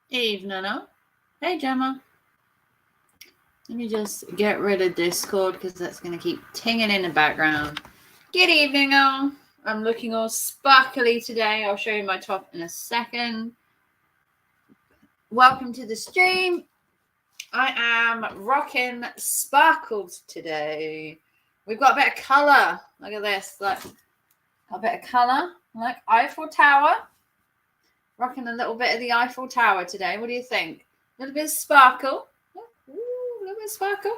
Evening, all. Hey, Gemma. Let me just get rid of Discord because that's going to keep tinging in the background. Good evening, all. I'm looking all sparkly today. I'll show you my top in a second. Welcome to the stream. I am rocking sparkles today. We've got a bit of colour. Look at this. Look. A bit of colour. Like Eiffel Tower. Rocking a little bit of the Eiffel Tower today. What do you think? A little bit of sparkle. Ooh, a little bit of sparkle.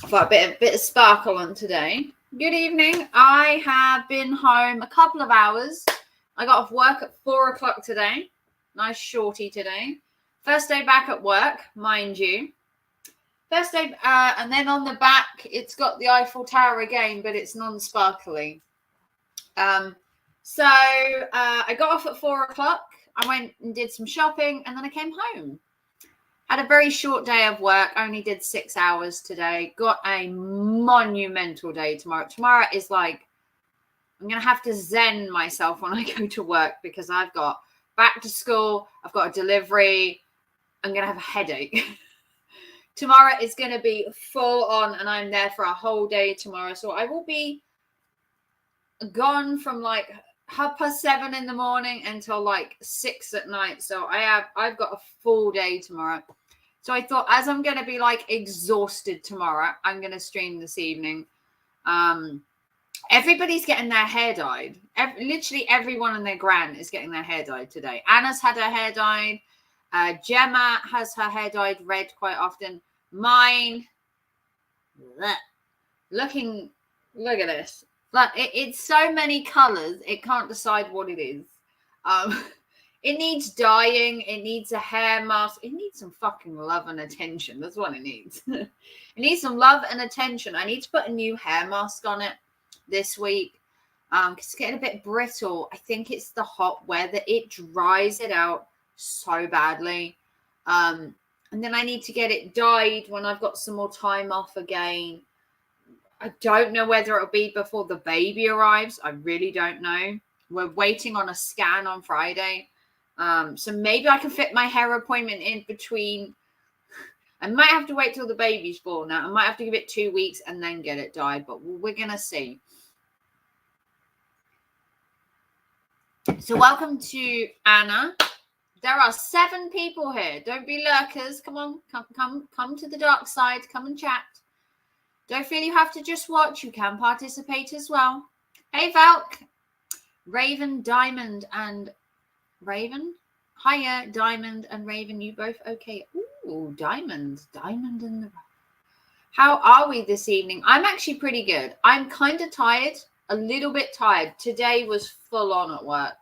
I've got a bit of sparkle on today. Good evening. I have been home a couple of hours. I got off work at 4 o'clock today. Nice shorty today. First day back at work, mind you. First day, and then on the back, it's got the Eiffel Tower again, but it's non-sparkly. So I got off at 4 o'clock. I went and did some shopping, and then I came home. Had a very short day of work. Only did 6 hours today. Got a monumental day tomorrow. Tomorrow is like, I'm going to have to zen myself when I go to work because I've got back to school. I've got a delivery. I'm going to have a headache. Tomorrow is going to be full on, and I'm there for a whole day tomorrow. So I will be gone from like 7:30 in the morning until like 6 at night. So I've got a full day tomorrow. So I thought, as I'm going to be like exhausted tomorrow, I'm going to stream this evening. Everybody's getting their hair dyed. Literally everyone and their gran is getting their hair dyed today. Anna's had her hair dyed. Gemma has her hair dyed red quite often. Mine, look at this. Like it's so many colors, it can't decide what it is. It needs dyeing. It needs a hair mask. It needs some fucking love and attention. That's what it needs. It needs some love and attention. I need to put a new hair mask on it this week. It's getting a bit brittle. I think it's the hot weather. It dries it out so badly. And then I need to get it dyed when I've got some more time off again. I don't know whether it'll be before the baby arrives. I really don't know. We're waiting on a scan on Friday. So maybe I can fit my hair appointment in between. I might have to wait till the baby's born now. I might have to give it 2 weeks and then get it dyed, but we're going to see. So welcome to Anna. There are 7 people here. Don't be lurkers. Come on, come to the dark side. Come and chat. Don't feel you have to just watch. You can participate as well. Hey, Valk. Raven, Diamond, and Raven. Hiya, Diamond and Raven. You both okay? Ooh, Diamond in the... How are we this evening? I'm actually pretty good. I'm kind of tired. A little bit tired. Today was full on at work.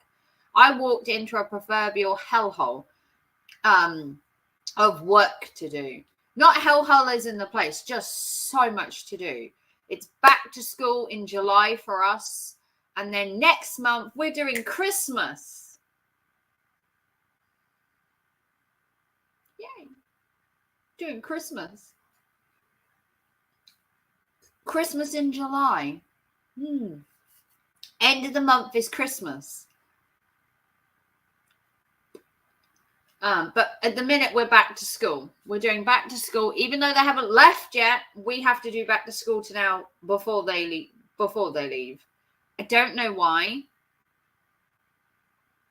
I walked into a proverbial hellhole of work to do. Not hellhole is in the place, just so much to do. It's back to school in July for us. And then next month, we're doing Christmas. Yay. Doing Christmas. Christmas in July. End of the month is Christmas. But at the minute, we're back to school. We're doing back to school. Even though they haven't left yet, we have to do back to school to now before they leave. I don't know why.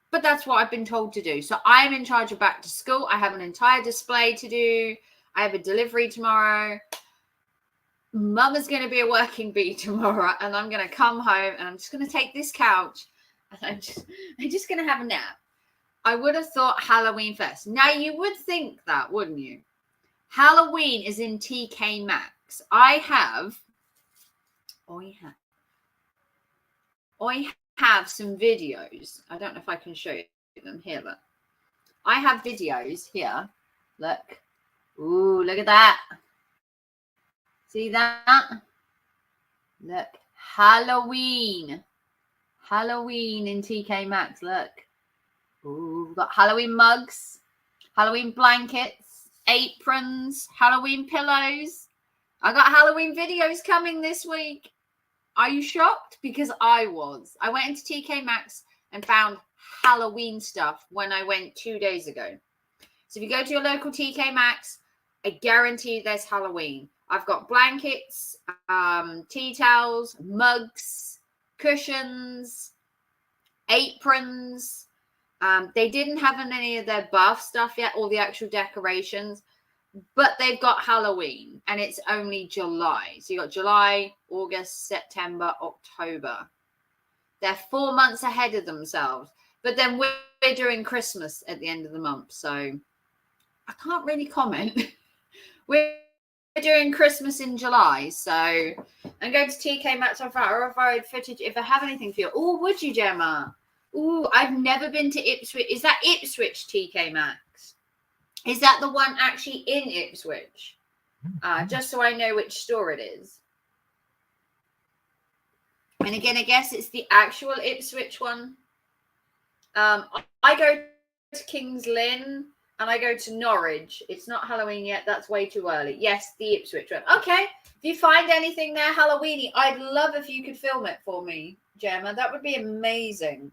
But that's what I've been told to do. So I'm in charge of back to school. I have an entire display to do. I have a delivery tomorrow. Mama's going to be a working bee tomorrow. And I'm going to come home and I'm just going to take this couch. And I'm just going to have a nap. I would have thought Halloween first. Now, you would think that, wouldn't you? Halloween is in TK Maxx. I have some videos. I don't know if I can show you them here, but I have videos here. Look. Ooh, look at that. See that? Look. Halloween in TK Maxx. Look. Ooh, we've got Halloween mugs, Halloween blankets, aprons, Halloween pillows. I got Halloween videos coming this week. Are you shocked? Because I was. I went into TK Maxx and found Halloween stuff when I went 2 days ago. So if you go to your local TK Maxx, I guarantee there's Halloween. I've got blankets, tea towels, mugs, cushions, aprons. They didn't have any of their bath stuff yet, or the actual decorations, but they've got Halloween, and it's only July. So you got July, August, September, October. They're 4 months ahead of themselves. But then we're doing Christmas at the end of the month, so I can't really comment. We're doing Christmas in July, so I'm going to TK Maxx or if I had footage, if I have anything for you. Oh, would you, Gemma? Oh, I've never been to Ipswich. Is that Ipswich TK Maxx? Is that the one actually in Ipswich? Just so I know which store it is. And again, I guess it's the actual Ipswich one. I go to King's Lynn and I go to Norwich. It's not Halloween yet. That's way too early. Yes, the Ipswich one. Okay. If you find anything there Halloweeny, I'd love if you could film it for me, Gemma. That would be amazing.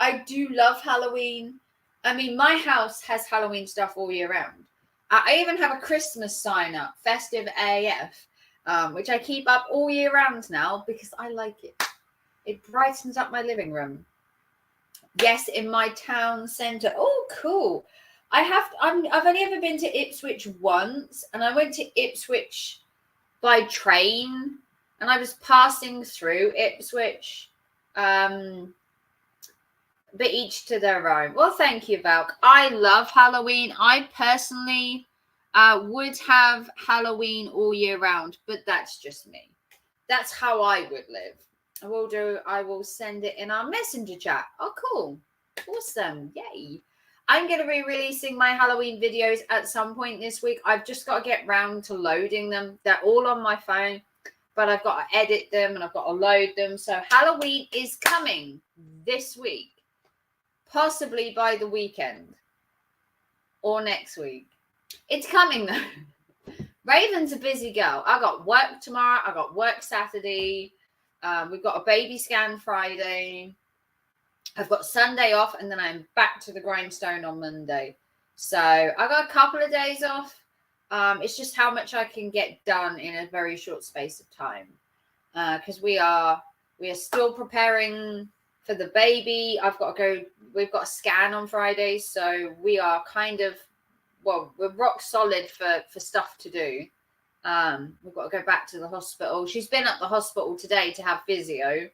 I do love Halloween. I mean, my house has Halloween stuff all year round. I even have a Christmas sign up, Festive AF, which I keep up all year round now because I like it. It brightens up my living room. Yes, in my town centre. Oh, cool. I've only ever been to Ipswich once, and I went to Ipswich by train, and I was passing through Ipswich. But each to their own. Well, thank you, Valk. I love Halloween. I personally would have Halloween all year round, but that's just me. That's how I would live. I will send it in our messenger chat. Oh, cool. Awesome. Yay. I'm going to be releasing my Halloween videos at some point this week. I've just got to get round to loading them. They're all on my phone, but I've got to edit them and I've got to load them. So Halloween is coming this week. Possibly by the weekend or next week. It's coming though. Raven's a busy girl. I got work tomorrow. I got work Saturday. We've got a baby scan Friday. I've got Sunday off, and then I'm back to the grindstone on Monday. So I got a couple of days off. It's just how much I can get done in a very short space of time. Because we are still preparing for the baby. We've got a scan on Friday, so we are we're rock solid for stuff to do. We've got to go back to the hospital. She's been at the hospital today to have physio.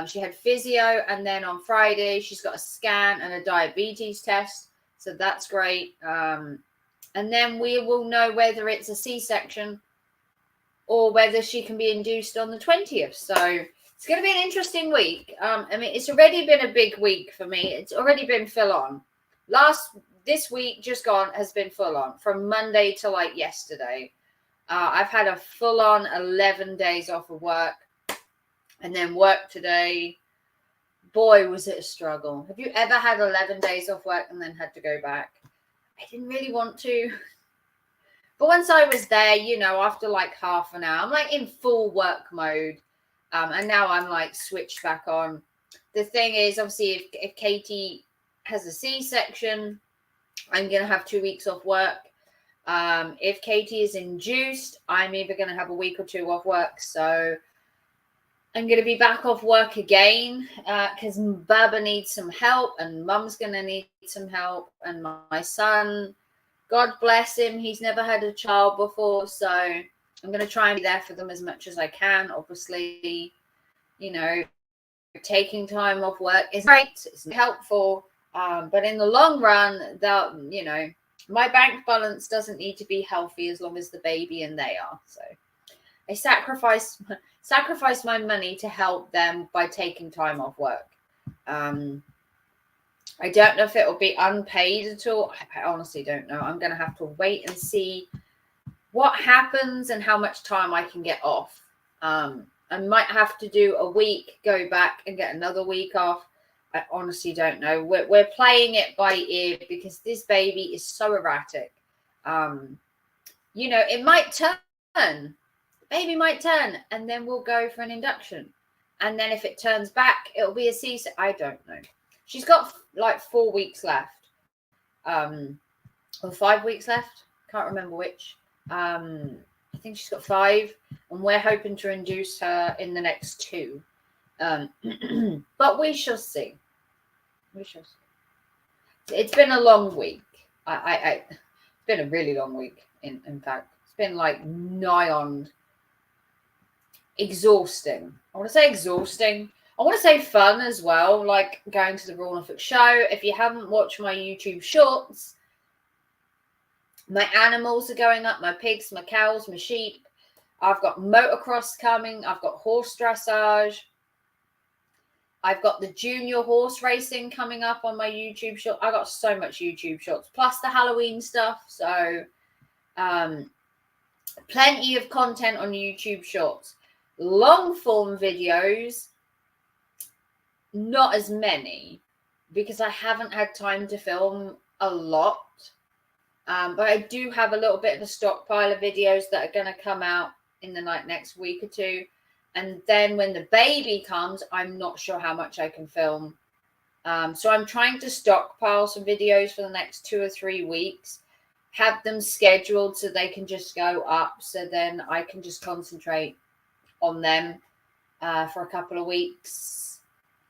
She had physio, and then on Friday she's got a scan and a diabetes test, so that's great. And then we will know whether it's a C-section or whether she can be induced on the 20th. So it's going to be an interesting week. I mean, it's already been a big week for me. It's already been full on. This week just gone has been full on from Monday to like yesterday. I've had a full on 11 days off of work, and then work today. Boy, was it a struggle. Have you ever had 11 days off work and then had to go back? I didn't really want to. But once I was there, after like half an hour, I'm like in full work mode. And now I'm like switched back on. The thing is, obviously, if Katie has a C-section, I'm going to have 2 weeks off work. If Katie is induced, I'm either going to have a week or two off work. So I'm going to be back off work again because Baba needs some help and Mum's going to need some help. And my son, God bless him, he's never had a child before. So I'm going to try and be there for them as much as I can. Obviously, taking time off work is great. It's helpful. But in the long run, my bank balance doesn't need to be healthy as long as the baby and they are. So I sacrifice my money to help them by taking time off work. I don't know if it will be unpaid at all. I honestly don't know. I'm going to have to wait and see what happens and how much time I can get off. I might have to do a week, go back and get another week off. I honestly don't know. We're playing it by ear because this baby is so erratic. It might turn. Baby might turn, and then we'll go for an induction. And then if it turns back, it'll be a C-section. I don't know. She's got like 4 weeks left, or 5 weeks left. Can't remember which. I think she's got 5, and we're hoping to induce her in the next 2. But we shall see. We shall see. It's been a long week. It's been a really long week. In fact, it's been like nigh on exhausting. I want to say exhausting. I want to say fun as well, like going to the Raw Norfolk show. If you haven't watched my YouTube shorts, my animals are going up, my pigs, my cows, my sheep. I've got motocross coming. I've got horse dressage. I've got the junior horse racing coming up on my YouTube short. I got so much YouTube shorts, plus the Halloween stuff. So plenty of content on YouTube shorts. Long form videos, not as many, because I haven't had time to film a lot. But I do have a little bit of a stockpile of videos that are going to come out in the next week or 2. And then when the baby comes, I'm not sure how much I can film. So I'm trying to stockpile some videos for the next 2 or 3 weeks, have them scheduled so they can just go up. So then I can just concentrate on them for a couple of weeks.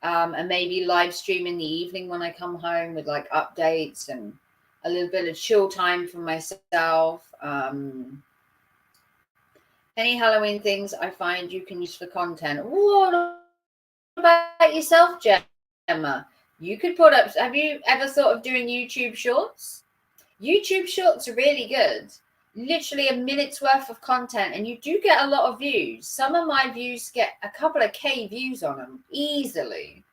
And maybe live stream in the evening when I come home with like updates and a little bit of chill time for myself. Any Halloween things I find you can use for content. What about yourself, Gemma? You could put up, have you ever thought of doing YouTube shorts? YouTube shorts are really good. Literally a minute's worth of content, and you do get a lot of views. Some of my views get a couple of K views on them easily.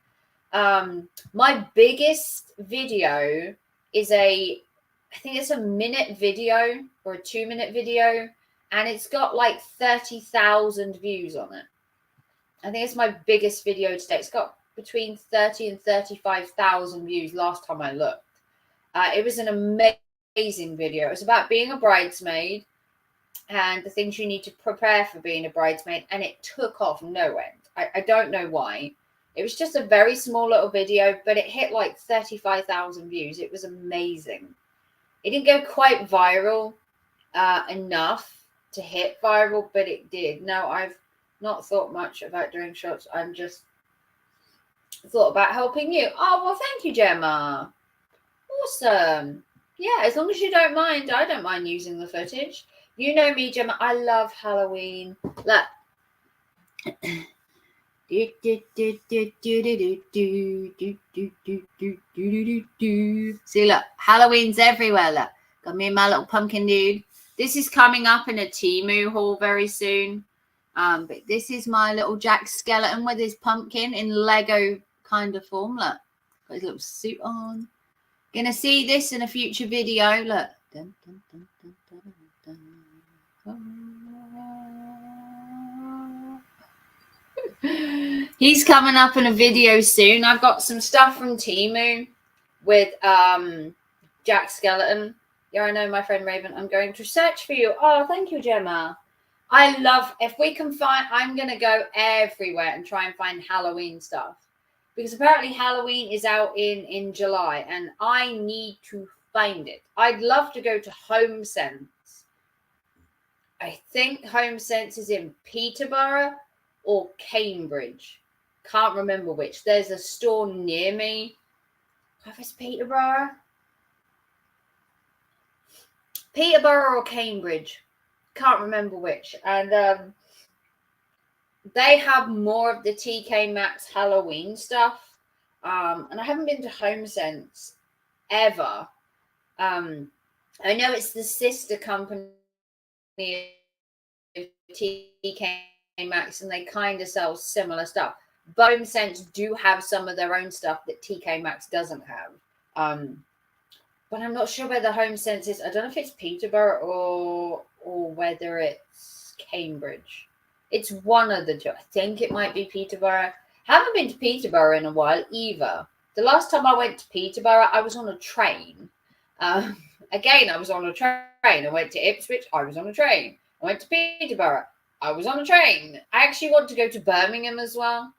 My biggest video is I think it's a minute video or a 2-minute video, and it's got like 30,000 views on it. I think it's my biggest video today. It's got between 30 and 35,000 views last time I looked. It was an amazing video. It was about being a bridesmaid and the things you need to prepare for being a bridesmaid, and it took off no end. I don't know why. It was just a very small little video, but it hit like 35,000 views. It was amazing. It didn't go quite viral enough to hit viral, but it did. No, I've not thought much about doing shorts. I'm just thought about helping you. Oh, well, thank you, Gemma. Awesome. Yeah, as long as you don't mind, I don't mind using the footage. You know me, Gemma. I love Halloween. Look. See, look, Halloween's everywhere. Look, got me and my little pumpkin dude. This is coming up in a Temu haul very soon. But this is my little Jack skeleton with his pumpkin in Lego kind of form. Look, got his little suit on. Gonna see this in a future video. Look. Dun, dun, dun, dun, dun, dun, dun. He's coming up in a video soon. I've got some stuff from Temu with Jack skeleton. Yeah, I know, my friend Raven. I'm going to search for you. Oh, thank you, Gemma. I love, if we can find, I'm going to go everywhere and try and find Halloween stuff. Because apparently Halloween is out in July, and I need to find it. I'd love to go to Home Sense. I think Home Sense is in Peterborough or Cambridge. Can't remember which. There's a store near me. If it's Peterborough. Peterborough or Cambridge. Can't remember which. And they have more of the TK Maxx Halloween stuff. And I haven't been to Home Sense ever. I know it's the sister company of TK Maxx, and they kind of sell similar stuff. But Home Sense do have some of their own stuff that TK Maxx doesn't have. But I'm not sure where the Home Sense is. I don't know if it's Peterborough or whether it's Cambridge. It's one of the two. I think it might be Peterborough. Haven't been to Peterborough in a while either. The last time I went to Peterborough, I was on a train. Again, I was on a train. I went to Ipswich. I was on a train. I went to Peterborough. I was on a train. I actually want to go to Birmingham as well.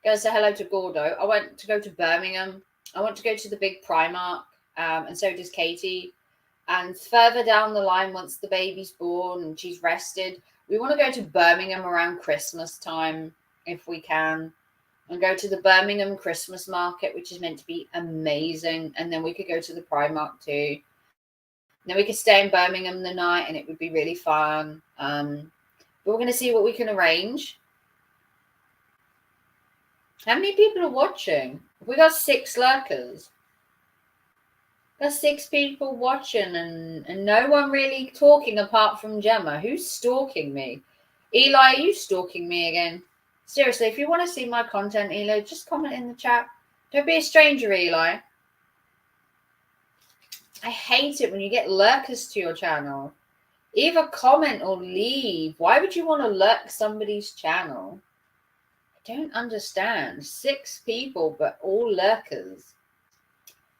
Go say hello to Gordo. I want to go to Birmingham. I want to go to the big Primark, and so does Katie. And further down the line, once the baby's born and she's rested, we want to go to Birmingham around Christmas time, if we can, and go to the Birmingham Christmas market, which is meant to be amazing. And then we could go to the Primark too. And then we could stay in Birmingham the night, and it would be really fun. But we're going to see what we can arrange. How many people are watching? We got 6 lurkers. Got 6 people watching, and no one really talking apart from Gemma. Who's stalking me? Eli, are you stalking me again? Seriously, if you want to see my content, Eli, just comment in the chat. Don't be a stranger, Eli. I hate it when you get lurkers to your channel. Either comment or leave. Why would you want to lurk somebody's channel? I don't understand. 6 people, but all lurkers.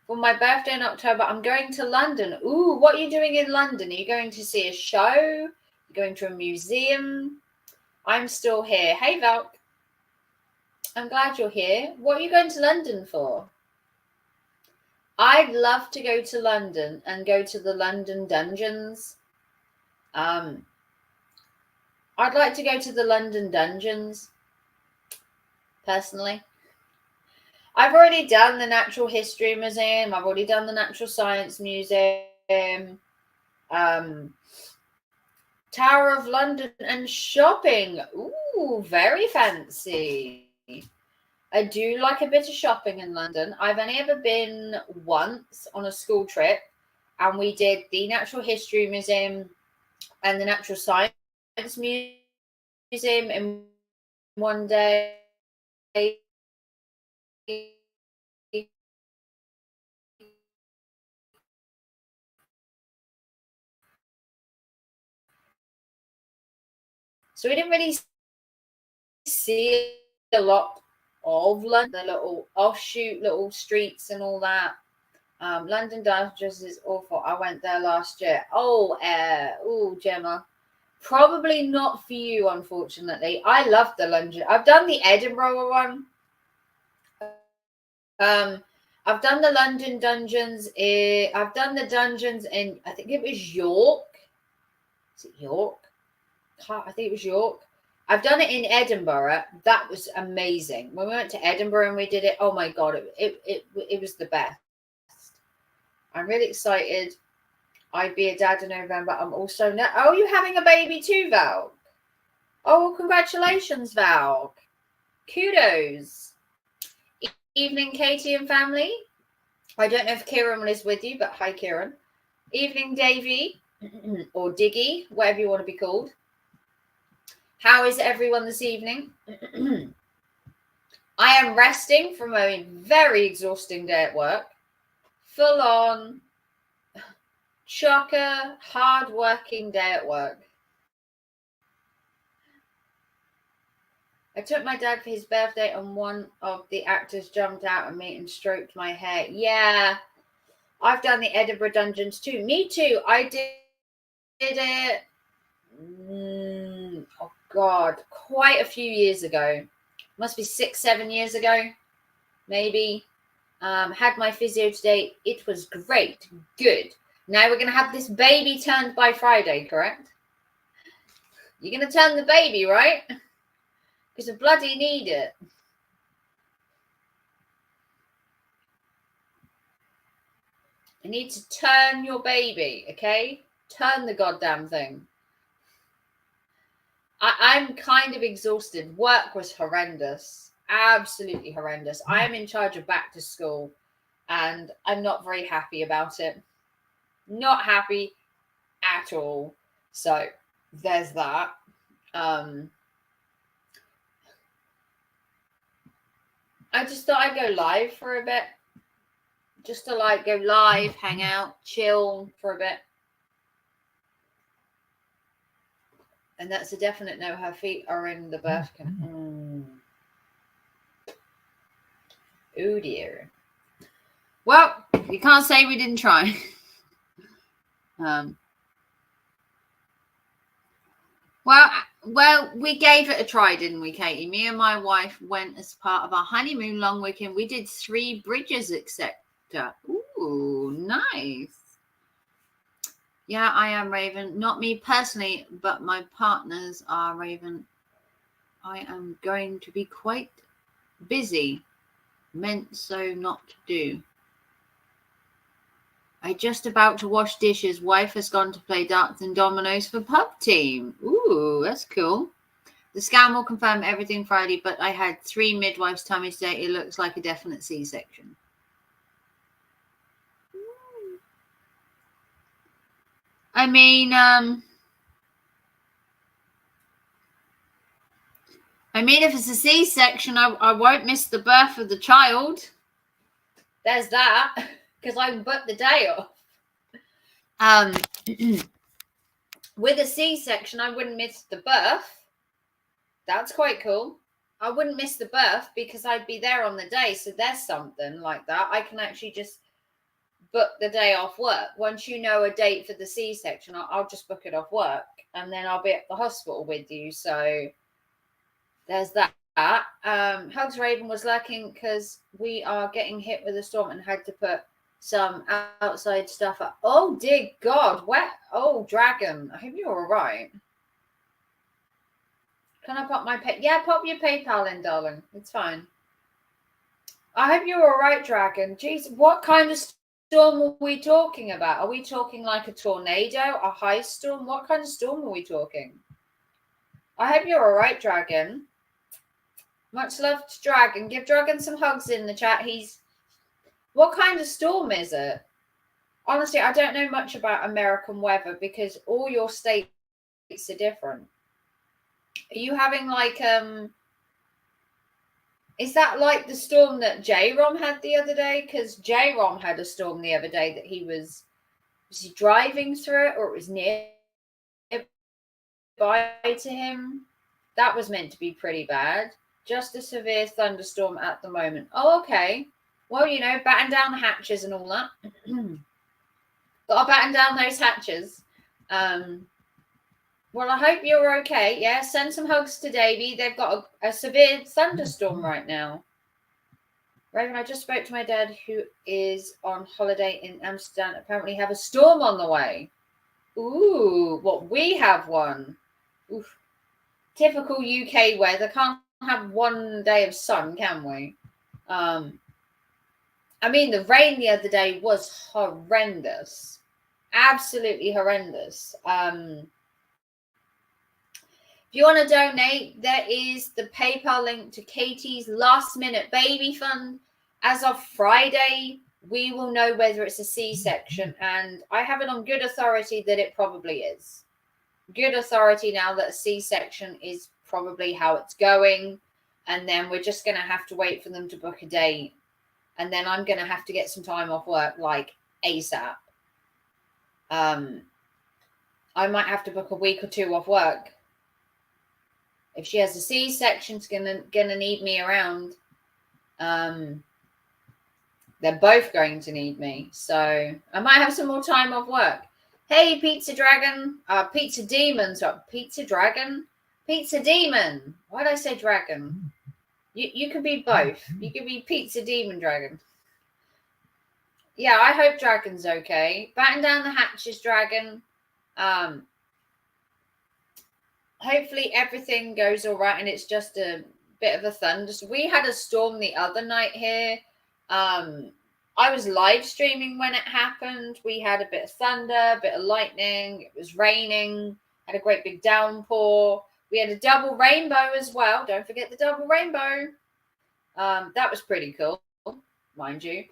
For my birthday in October, I'm going to London. Ooh, what are you doing in London? Are you going to see a show? You're going to a museum? I'm still here. Hey, Valk. I'm glad you're here. What are you going to London for? I'd love to go to London and go to the London dungeons. I'd like to go to the London dungeons, personally. I've already done the Natural History Museum. I've already done the Natural Science Museum. Tower of London and shopping. Ooh, very fancy. I do like a bit of shopping in London. I've only ever been once on a school trip, and we did the Natural History Museum and the Natural Science Museum in one day. So we didn't really see a lot of London, the little offshoot little streets and all that. London Dungeons is awful. I went there last year. Gemma. Probably not for you, unfortunately. I love the London. I've done the Edinburgh one. I've done the London dungeons. I've done the dungeons in, I think it was York. Is it York? I think it was York. I've done it in Edinburgh. That was amazing. When we went to Edinburgh and we did it, oh my God, it was the best. I'm really excited. I'd be a dad in November. I'm also oh, you're having a baby too, Val. Oh, congratulations, Val. Kudos. Evening, Katie and family. I don't know if Kieran is with you, but hi, Kieran. Evening, Davey, or Diggy, whatever you want to be called. How is everyone this evening? I am resting from a very exhausting day at work. Full on, chocker, hard-working day at work. I took my dad for his birthday and one of the actors jumped out at me and stroked my hair. Yeah, I've done the Edinburgh dungeons too. Me too. I did it. Oh God, quite a few years ago. Must be 6-7 years ago, maybe. Had my physio today. It was great. Good. Now we're going to have this baby turned by Friday, correct? You're going to turn the baby, right? Because I bloody need it. I need to turn your baby, okay? Turn the goddamn thing. I'm kind of exhausted. Work was horrendous. Absolutely horrendous. I am in charge of back to school and I'm not very happy about it. Not happy at all. So there's that. I just thought I'd go live for a bit. Just to like go live, hang out, chill for a bit. And that's a definite no. Her feet are in the birth canal. Oh dear. Well, you can't say we didn't try. Well, Well, we gave it a try, didn't we, Katie? Me and my wife went as part of our honeymoon long weekend. We did 3 bridges, etc. Ooh, nice. Yeah, I am Raven. Not me personally, but my partners are Raven. I am going to be quite busy. Meant so not to do. I just about to wash dishes. Wife has gone to play darts and dominoes for pub team. Ooh, that's cool. The scan will confirm everything Friday, but I had 3 midwives tell me today it looks like a definite C-section. I mean, if it's a C-section, I won't miss the birth of the child. There's that, because I can book the day off. With a C-section, I wouldn't miss the birth. That's quite cool. I wouldn't miss the birth because I'd be there on the day. So there's something like that. I can actually just book the day off work. Once you know a date for the C-section, I'll just book it off work. And then I'll be at the hospital with you. So there's that. Hugs Raven was lurking because we are getting hit with a storm and had to put some outside stuff up. Oh, dear God. Where? Oh, Dragon. I hope you're all right. Can I pop my Yeah, pop your PayPal in, darling. It's fine. I hope you're all right, Dragon. Jeez, what kind of storm are we talking about? Are we talking like a tornado, a high storm? What kind of storm are we talking? I hope you're all right, Dragon. Much love to Dragon. Give Dragon some hugs in the chat. What kind of storm is it? Honestly, I don't know much about American weather because all your states are different. Are you having like is that like the storm that J-Rom had the other day? Because J-Rom had a storm the other day that was he driving through it or it was nearby to him? That was meant to be pretty bad. Just a severe thunderstorm at the moment. Oh, okay. Well, batten down the hatches and all that. Gotta batten down those hatches. Well, I hope you're okay. Yeah, send some hugs to Davey. They've got a severe thunderstorm right now. Raven, I just spoke to my dad who is on holiday in Amsterdam. Apparently have a storm on the way. Ooh, we have one. Oof. Typical UK weather. Can't have one day of sun, can we? I mean, the rain the other day was horrendous. Absolutely horrendous. If you want to donate, there is the PayPal link to Katie's last minute baby fund. As of Friday, we will know whether it's a C-section, and I have it on good authority that it probably is. Good authority now that a C-section is probably how it's going, and then we're just going to have to wait for them to book a date, and then I'm going to have to get some time off work like ASAP. I might have to book a week or 2 off work. If she has a C-section, it's gonna need me around. They're both going to need me, so I might have some more time off work. Hey, Pizza Dragon, Pizza Demon, sorry, Pizza Dragon, Pizza Demon. Why did I say Dragon? You could be both. You could be Pizza Demon Dragon. Yeah, I hope Dragon's okay. Batten down the hatches, Dragon. Hopefully everything goes all right and it's just a bit of a thunder. We had a storm the other night here. I was live streaming when it happened. We had a bit of thunder, a bit of lightning. It was raining. Had a great big downpour. We had a double rainbow as well. Don't forget the double rainbow. That was pretty cool, mind you.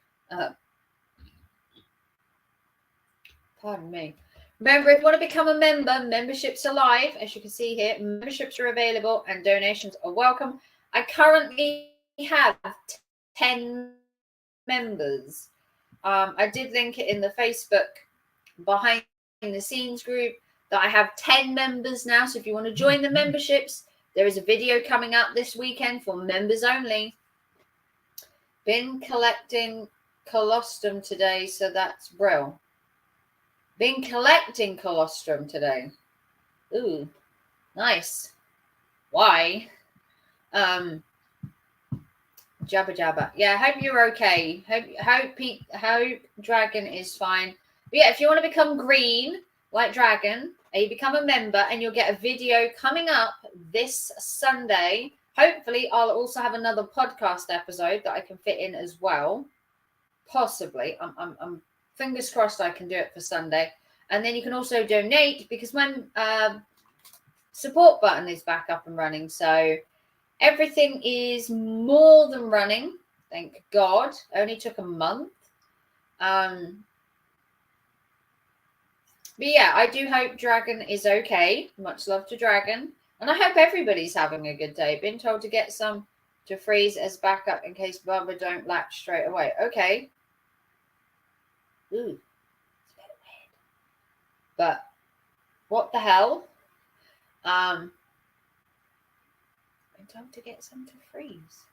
Pardon me. Remember, if you want to become a member, memberships are live. As you can see here, memberships are available and donations are welcome. I currently have 10 members. I did link it in the Facebook behind the scenes group that I have 10 members now. So if you want to join the memberships, there is a video coming up this weekend for members only. Been collecting colostrum today, so that's brill. Been collecting colostrum today. Ooh, nice. why. Jabba jabba. Yeah, hope you're okay. Hope Dragon is fine. But yeah, if you want to become green like Dragon, you become a member and you'll get a video coming up this Sunday. Hopefully, I'll also have another podcast episode that I can fit in as well. Possibly. I'm fingers crossed I can do it for Sunday. And then you can also donate because my support button is back up and running. So everything is more than running. Thank God. Only took a month. But yeah, I do hope Dragon is okay. Much love to Dragon. And I hope everybody's having a good day. Been told to get some to freeze as backup in case Bubba don't latch straight away. Okay. Ooh. It's a bit weird. But what the hell? Been told to get some to freeze.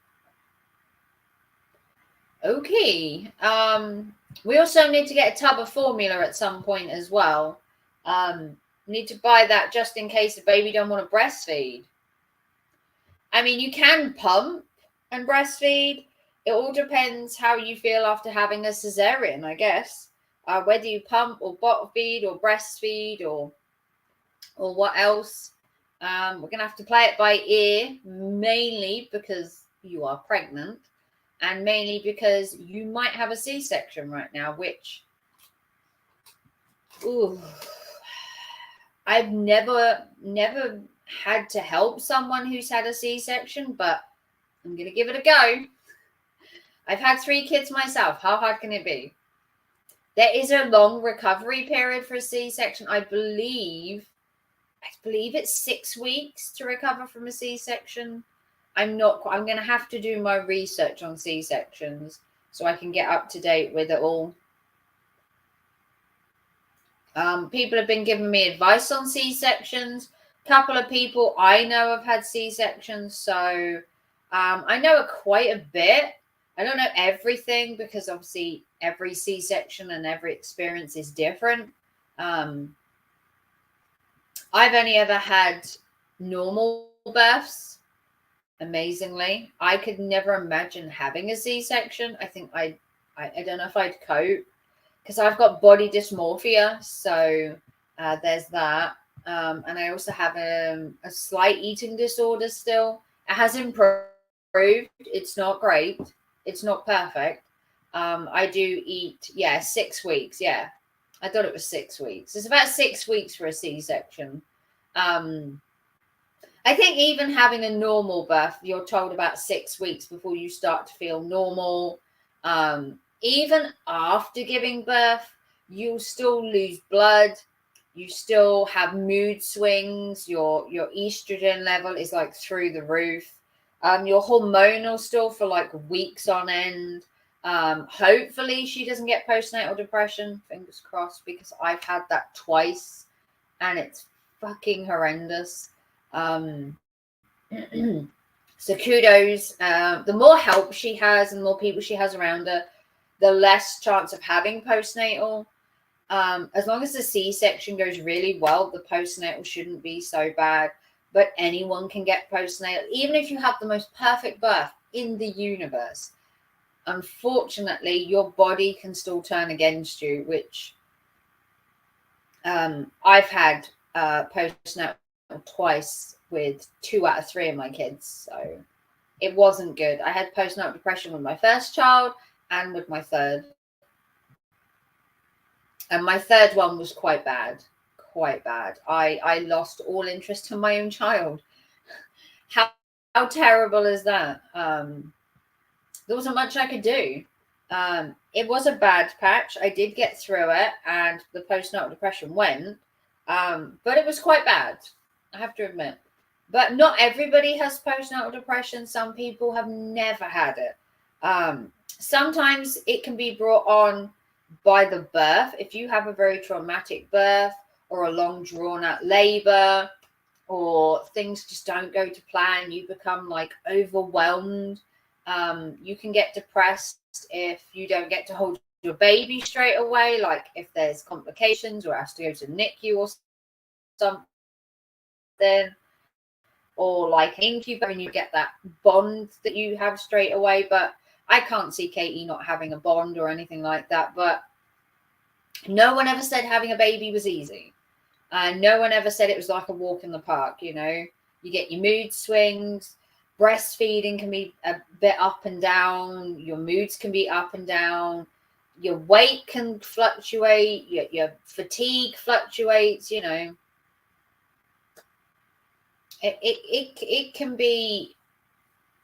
Okay. We also need to get a tub of formula at some point as well. Need to buy that just in case the baby don't want to breastfeed. I mean, you can pump and breastfeed. It all depends how you feel after having a cesarean, I guess. Whether you pump or bottle feed or breastfeed or what else. We're going to have to play it by ear, mainly because you are pregnant and mainly because you might have a C-section right now, which, ooh, I've never had to help someone who's had a C-section, but I'm going to give it a go. I've had 3 kids myself. How hard can it be? There is a long recovery period for a C-section. I believe it's 6 weeks to recover from a C-section. I'm going to have to do my research on C-sections so I can get up to date with it all. People have been giving me advice on C-sections. A couple of people I know have had C-sections, so I know quite a bit. I don't know everything because obviously every C-section and every experience is different. I've only ever had normal births, amazingly. I could never imagine having a C-section. I think I don't know if I'd cope because I've got body dysmorphia. So there's that. And I also have a slight eating disorder still. It has improved. It's not great. It's not perfect. I do eat, 6 weeks. Yeah. I thought it was 6 weeks. It's about 6 weeks for a C-section. I think even having a normal birth, you're told about 6 weeks before you start to feel normal. Even after giving birth, you'll still lose blood. You still have mood swings. Your estrogen level is like through the roof. You're hormonal still for like weeks on end. Hopefully she doesn't get postnatal depression, fingers crossed, because I've had that twice and it's fucking horrendous. So kudos. The more help she has and the more people she has around her, the less chance of having postnatal. As long as the C-section goes really well, the postnatal shouldn't be so bad. But anyone can get postnatal, even if you have the most perfect birth in the universe. Unfortunately, your body can still turn against you, which I've had postnatal twice with 2 out of 3 of my kids. So it wasn't good. I had postnatal depression with my first child and with my third. And my third one was quite bad. Quite bad. I lost all interest in my own child. How terrible is that? There wasn't much I could do. It was a bad patch. I did get through it and the postnatal depression went. But it was quite bad, I have to admit. But not everybody has postnatal depression. Some people have never had it. Sometimes it can be brought on by the birth. If you have a very traumatic birth or a long drawn out labor, or things just don't go to plan, you become like overwhelmed. You can get depressed if you don't get to hold your baby straight away, like if there's complications or has to go to NICU or something, or like an incubator, and you get that bond that you have straight away. But I can't see Katie not having a bond or anything like that. But no one ever said having a baby was easy. No one ever said it was like a walk in the park. You know, you get your mood swings. Breastfeeding can be a bit up and down. Your moods can be up and down. Your weight can fluctuate. Your fatigue fluctuates. You know, it can be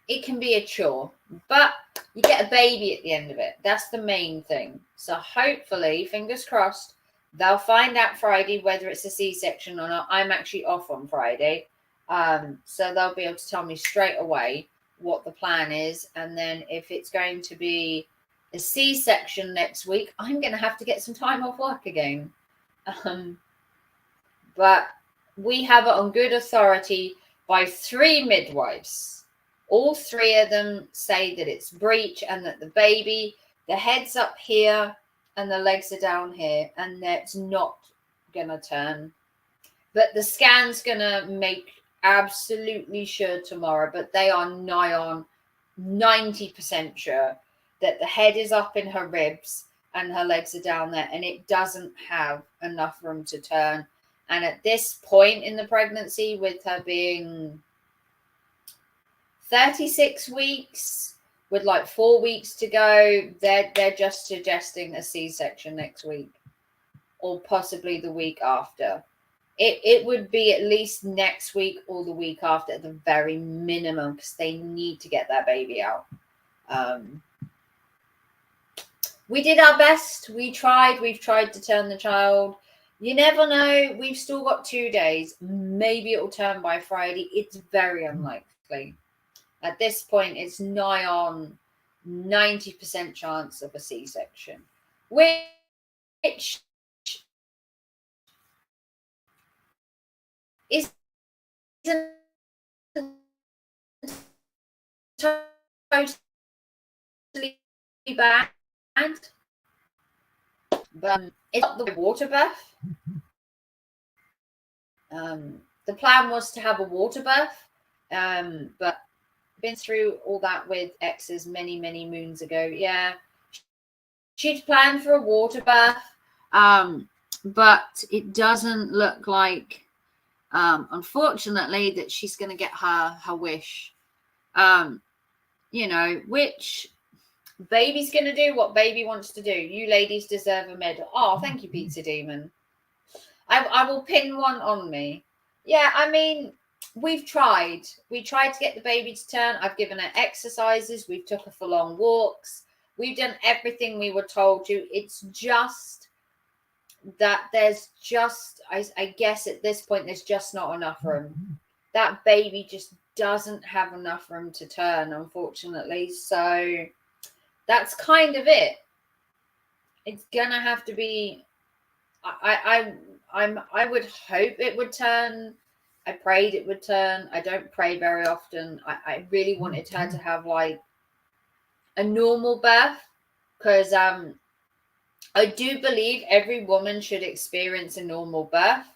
a chore, but you get a baby at the end of it. That's the main thing. So hopefully, fingers crossed, they'll find out Friday whether it's a C-section or not. I'm actually off on Friday. So they'll be able to tell me straight away what the plan is. And then if it's going to be a C-section next week, I'm going to have to get some time off work again. But we have it on good authority by 3 midwives. All 3 of them say that it's breech and that the baby, the head's up here and the legs are down here, and that's not going to turn. But the scan's going to make absolutely sure tomorrow, but they are nigh on 90% sure that the head is up in her ribs and her legs are down there, and it doesn't have enough room to turn. And at this point in the pregnancy, with her being 36 weeks, with like 4 weeks to go, they're just suggesting a C-section next week, or possibly the week after. It would be at least next week or the week after at the very minimum, because they need to get that baby out. We did our best. We've tried to turn the child. You never know. We've still got 2 days. Maybe it will turn by Friday. It's very unlikely. At this point, it's nigh on 90% chance of a C-section, which isn't totally bad, but it's not the water birth. The plan was to have a water birth, but been through all that with exes many moons ago. Yeah, she'd planned for a water birth, but it doesn't look like, unfortunately, that she's going to get her wish. You know, which baby's going to do what baby wants to do. You ladies deserve a medal. Oh, thank you, Pizza Demon. I will pin one on me. Yeah, I mean, we've tried. We tried to get the baby to turn. I've given her exercises. We've took her for long walks. We've done everything we were told to. It's just that there's just, I guess at this point, there's just not enough room. That baby just doesn't have enough room to turn, unfortunately. So that's kind of it. It's gonna have to be. I would hope it would turn. I prayed it would turn. I don't pray very often. I really wanted her to have like a normal birth, because I do believe every woman should experience a normal birth.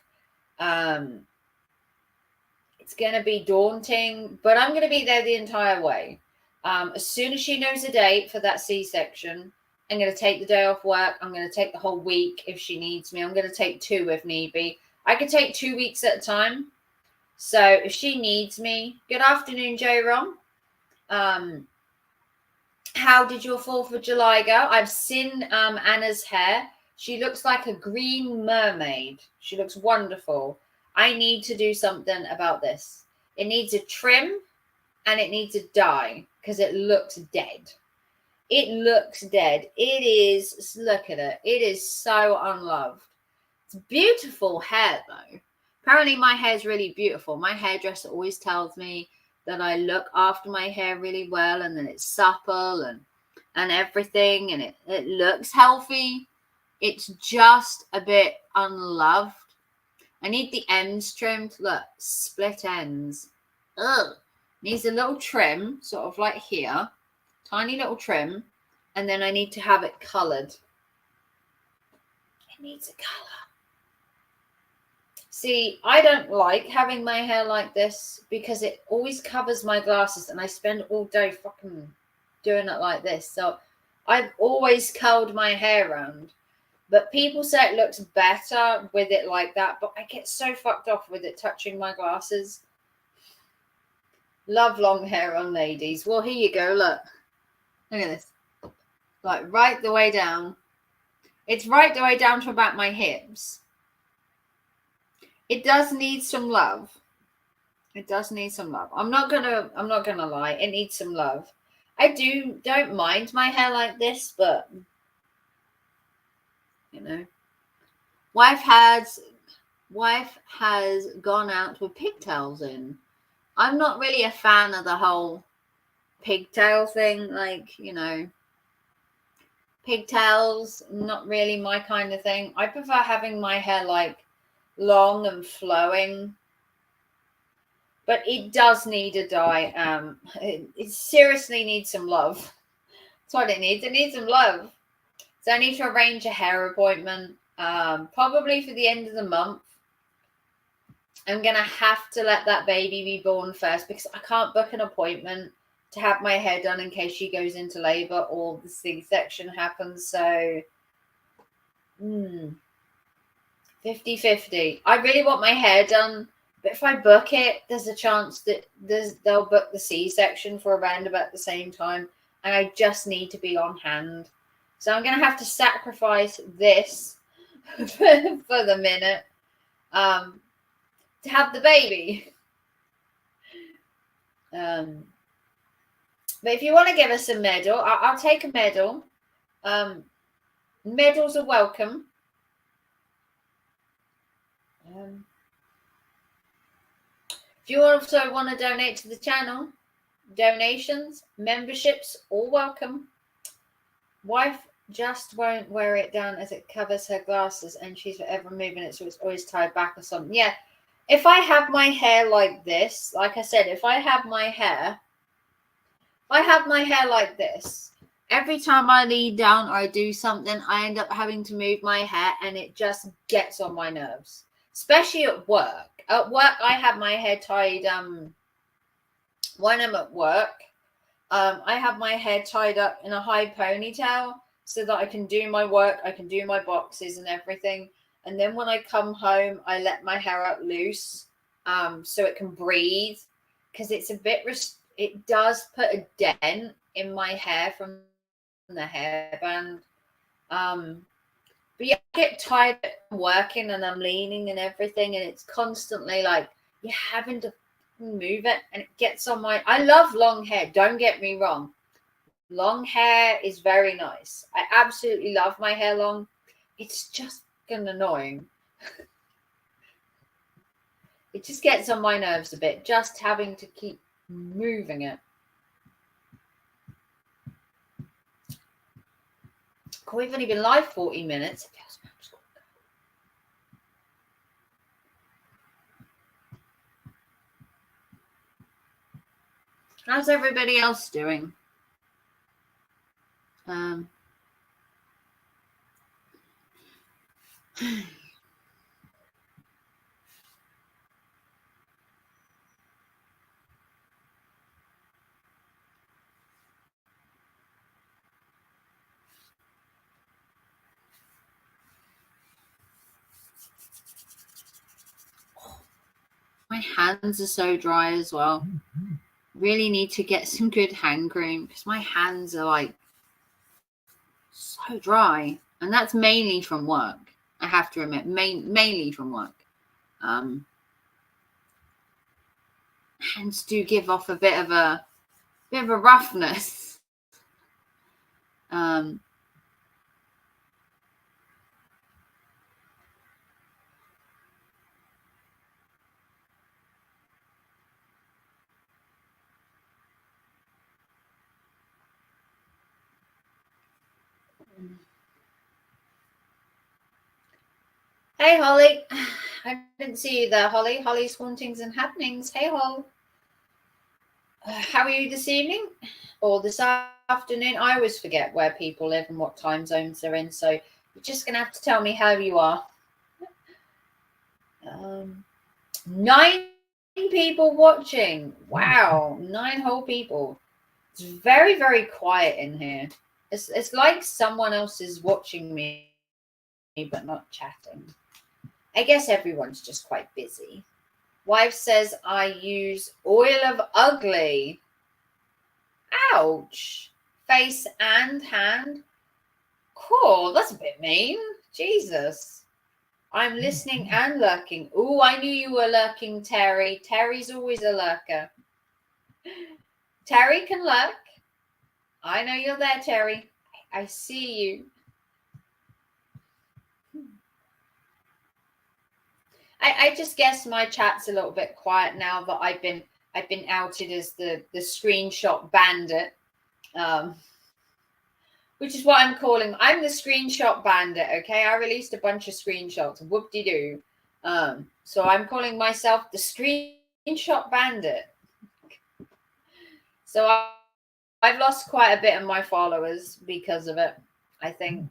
It's going to be daunting, but I'm going to be there the entire way. As soon as she knows a date for that C-section, I'm going to take the day off work. I'm going to take the whole week if she needs me. I'm going to take 2 if need be. I could take 2 weeks at a time. So if she needs me, good afternoon, J-Rom. How did your 4th of July go? I've seen Anna's hair. She looks like a green mermaid. She looks wonderful. I need to do something about this. It needs a trim and it needs a dye, because it looks dead. It looks dead. It is, look at it. It is so unloved. It's beautiful hair though. Apparently my hair is really beautiful. My hairdresser always tells me that I look after my hair really well, and then it's supple and everything, and it looks healthy. It's just a bit unloved. I need the ends trimmed. Look, split ends. Ugh. Needs a little trim, sort of like here. Tiny little trim. And then I need to have it coloured. It needs a colour. See, I don't like having my hair like this because it always covers my glasses and I spend all day fucking doing it like this. So I've always curled my hair around. But people say it looks better with it like that. But I get so fucked off with it touching my glasses. Love long hair on ladies. Well, here you go. Look. Look at this. Like right the way down. It's right the way down to about my hips. It does need some love. It does need some love. I'm not gonna lie. It needs some love. I don't mind my hair like this, but you know, wife has gone out with pigtails in. I'm not really a fan of the whole pigtail thing. Like, you know, pigtails, not really my kind of thing. I prefer having my hair like long and flowing. But it does need a dye. It seriously needs some love. That's what it needs. It needs some love. So I need to arrange a hair appointment, probably for the end of the month. I'm going to have to let that baby be born first because I can't book an appointment to have my hair done in case she goes into labor or the C-section happens. So 50-50. I really want my hair done. But if I book it, there's a chance that they'll book the C-section for around about the same time. And I just need to be on hand. So I'm going to have to sacrifice this for the minute to have the baby. But if you want to give us a medal, I'll take a medal. Medals are welcome. If you also want to donate to the channel, donations, memberships, all welcome. Wife just won't wear it down as it covers her glasses and she's forever moving it, so it's always tied back or something. Yeah, if I have my hair like this, like I said, if I have my hair like this, every time I lean down or I do something, I end up having to move my hair and it just gets on my nerves, especially at work. At work, I have my hair tied, when I'm at work, I have my hair tied up in a high ponytail so that I can do my work, I can do my boxes and everything. And then when I come home, I let my hair out loose so it can breathe because it's a bit, it does put a dent in my hair from the hairband. But yeah, I get tired of working and I'm leaning and everything, and it's constantly like you're having to move it, and it gets on my. I love long hair. Don't get me wrong. Long hair is very nice. I absolutely love my hair long. It's just annoying. It just gets on my nerves a bit, just having to keep moving it. We've only been live 40 minutes. How's everybody else doing? My hands are so dry as well. Really need to get some good hand cream because my hands are like so dry, and that's mainly from work. I have to admit, mainly from work. Hands do give off a bit of a roughness. Hey, Holly. I didn't see you there, Holly. Holly's Hauntings and Happenings. Hey, Hol. How are you this evening? Or this afternoon? I always forget where people live and what time zones they're in. So you're just going to have to tell me how you are. 9 people watching. Wow, 9 whole people. It's very, very quiet in here. It's like someone else is watching me, but not chatting. I guess everyone's just quite busy. Wife says I use oil of ugly. Ouch. Face and hand. Cool. That's a bit mean. Jesus. I'm listening and lurking. Oh, I knew you were lurking, Terry. Terry's always a lurker. Terry can lurk. I know you're there, Terry. I see you. I just guess my chat's a little bit quiet now that I've been outed as the screenshot bandit, which is what I'm calling. I'm the screenshot bandit. Okay, I released a bunch of screenshots. Whoop-de-doo. So I'm calling myself the screenshot bandit. So I've lost quite a bit of my followers because of it, I think.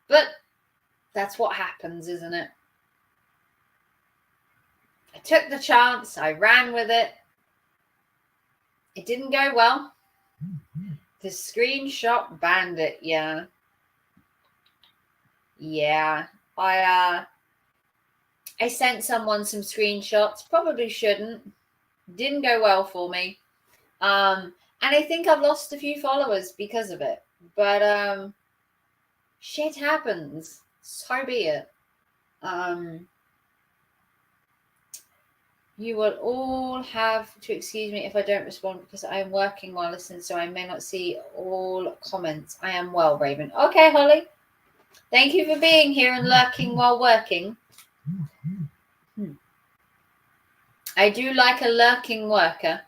But that's what happens, isn't it? I took the chance. I ran with it. It didn't go well. The screenshot bandit, yeah. Yeah. I sent someone some screenshots. Probably shouldn't. Didn't go well for me. And I think I've lost a few followers because of it. But shit happens. So be it. You will all have to excuse me if I don't respond because I am working while listening, so I may not see all comments. I am well, Raven. Okay, Holly. Thank you for being here and lurking while working. I do like a lurking worker.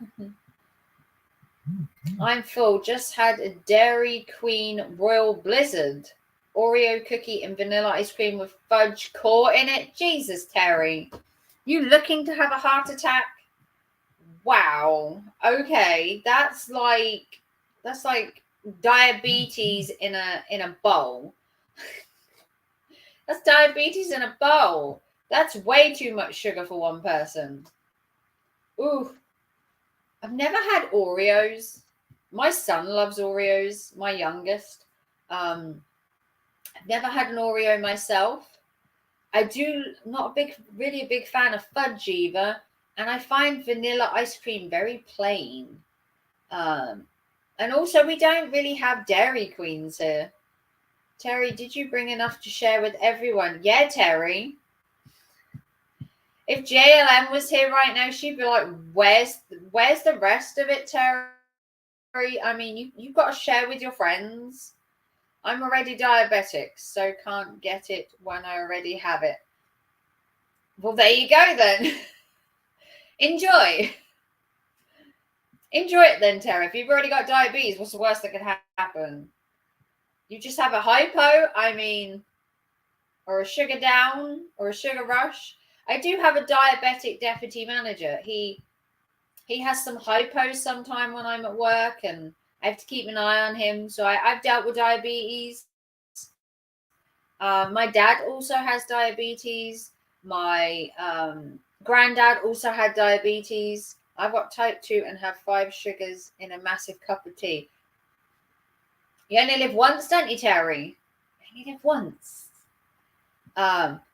I'm full. Just had a Dairy Queen Royal Blizzard. Oreo cookie and vanilla ice cream with fudge core in it. Jesus, Terry. You looking to have a heart attack? Wow. Okay, that's like diabetes in a bowl. That's diabetes in a bowl. That's way too much sugar for one person. Ooh. I've never had Oreos. My son loves Oreos, my youngest. I've never had an Oreo myself. I'm not really a big fan of fudge either, and I find vanilla ice cream very plain. And also, we don't really have Dairy Queens here. Terry, did you bring enough to share with everyone? Yeah, Terry. If JLM was here right now, she'd be like, "Where's the rest of it, Terry? I mean, you've got to share with your friends." I'm already diabetic, so can't get it when I already have it. Well, there you go then. Enjoy. Enjoy it then, Tara. If you've already got diabetes, what's the worst that could happen? You just have a hypo, or a sugar down, or a sugar rush. I do have a diabetic deputy manager. He has some hypos sometime when I'm at work, and I have to keep an eye on him. So I've dealt with diabetes. My dad also has diabetes. My granddad also had diabetes. I've got type 2 and have 5 sugars in a massive cup of tea. You only live once, don't you, Terry? You only live once.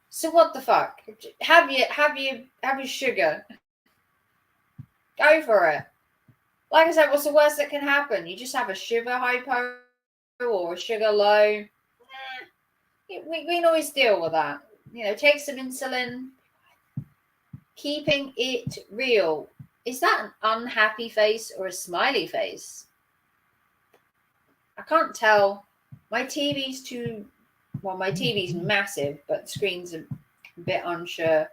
So what the fuck? Have your sugar. Go for it. Like I said, what's the worst that can happen? You just have a sugar hypo or a sugar low. We can always deal with that. Take some insulin. Keeping it real. Is that an unhappy face or a smiley face? I can't tell. My TV's my TV's massive, but the screen's a bit unsure.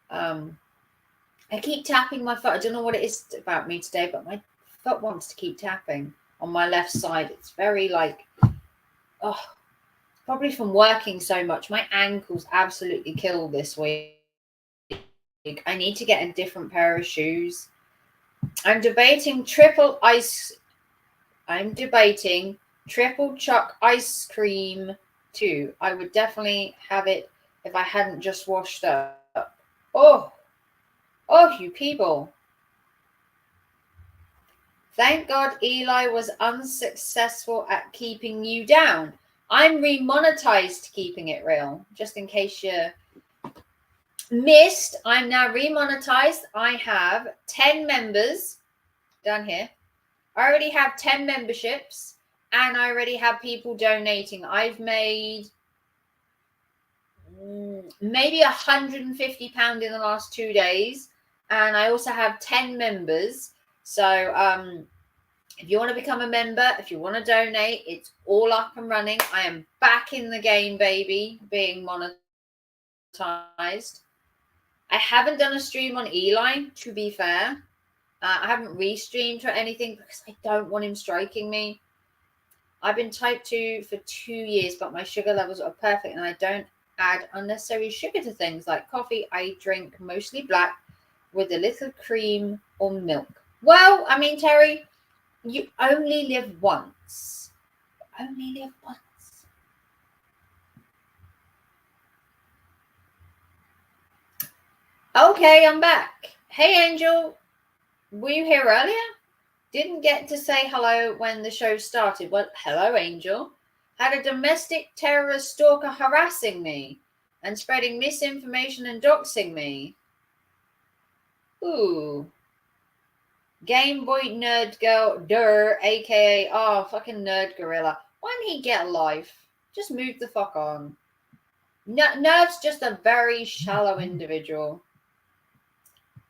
I keep tapping my foot. I don't know what it is about me today, but my foot wants to keep tapping on my left side. It's very probably from working so much. My ankles absolutely killed this week. I need to get a different pair of shoes. I'm debating triple chuck ice cream too. I would definitely have it if I hadn't just washed up. Oh, you people. Thank God Eli was unsuccessful at keeping you down. I'm remonetized keeping it real. Just in case you missed, I'm now remonetized. I have 10 members down here. I already have 10 memberships and I already have people donating. I've made maybe £150 in the last 2 days. And I also have 10 members. So if you want to become a member, if you want to donate, it's all up and running. I am back in the game, baby, being monetized. I haven't done a stream on Eli, to be fair. I haven't restreamed or anything because I don't want him striking me. I've been type 2 for 2 years, but my sugar levels are perfect and I don't add unnecessary sugar to things like coffee. I drink mostly black with a little cream or milk. Well, I mean, Terry, you only live once. Only live once. Okay, I'm back. Hey, Angel. Were you here earlier? Didn't get to say hello when the show started. Well, hello, Angel. Had a domestic terrorist stalker harassing me and spreading misinformation and doxing me. Ooh. Game Boy Nerd Girl, aka, fucking Nerd Gorilla. Why didn't he get a life? Just move the fuck on. Nerd's just a very shallow individual.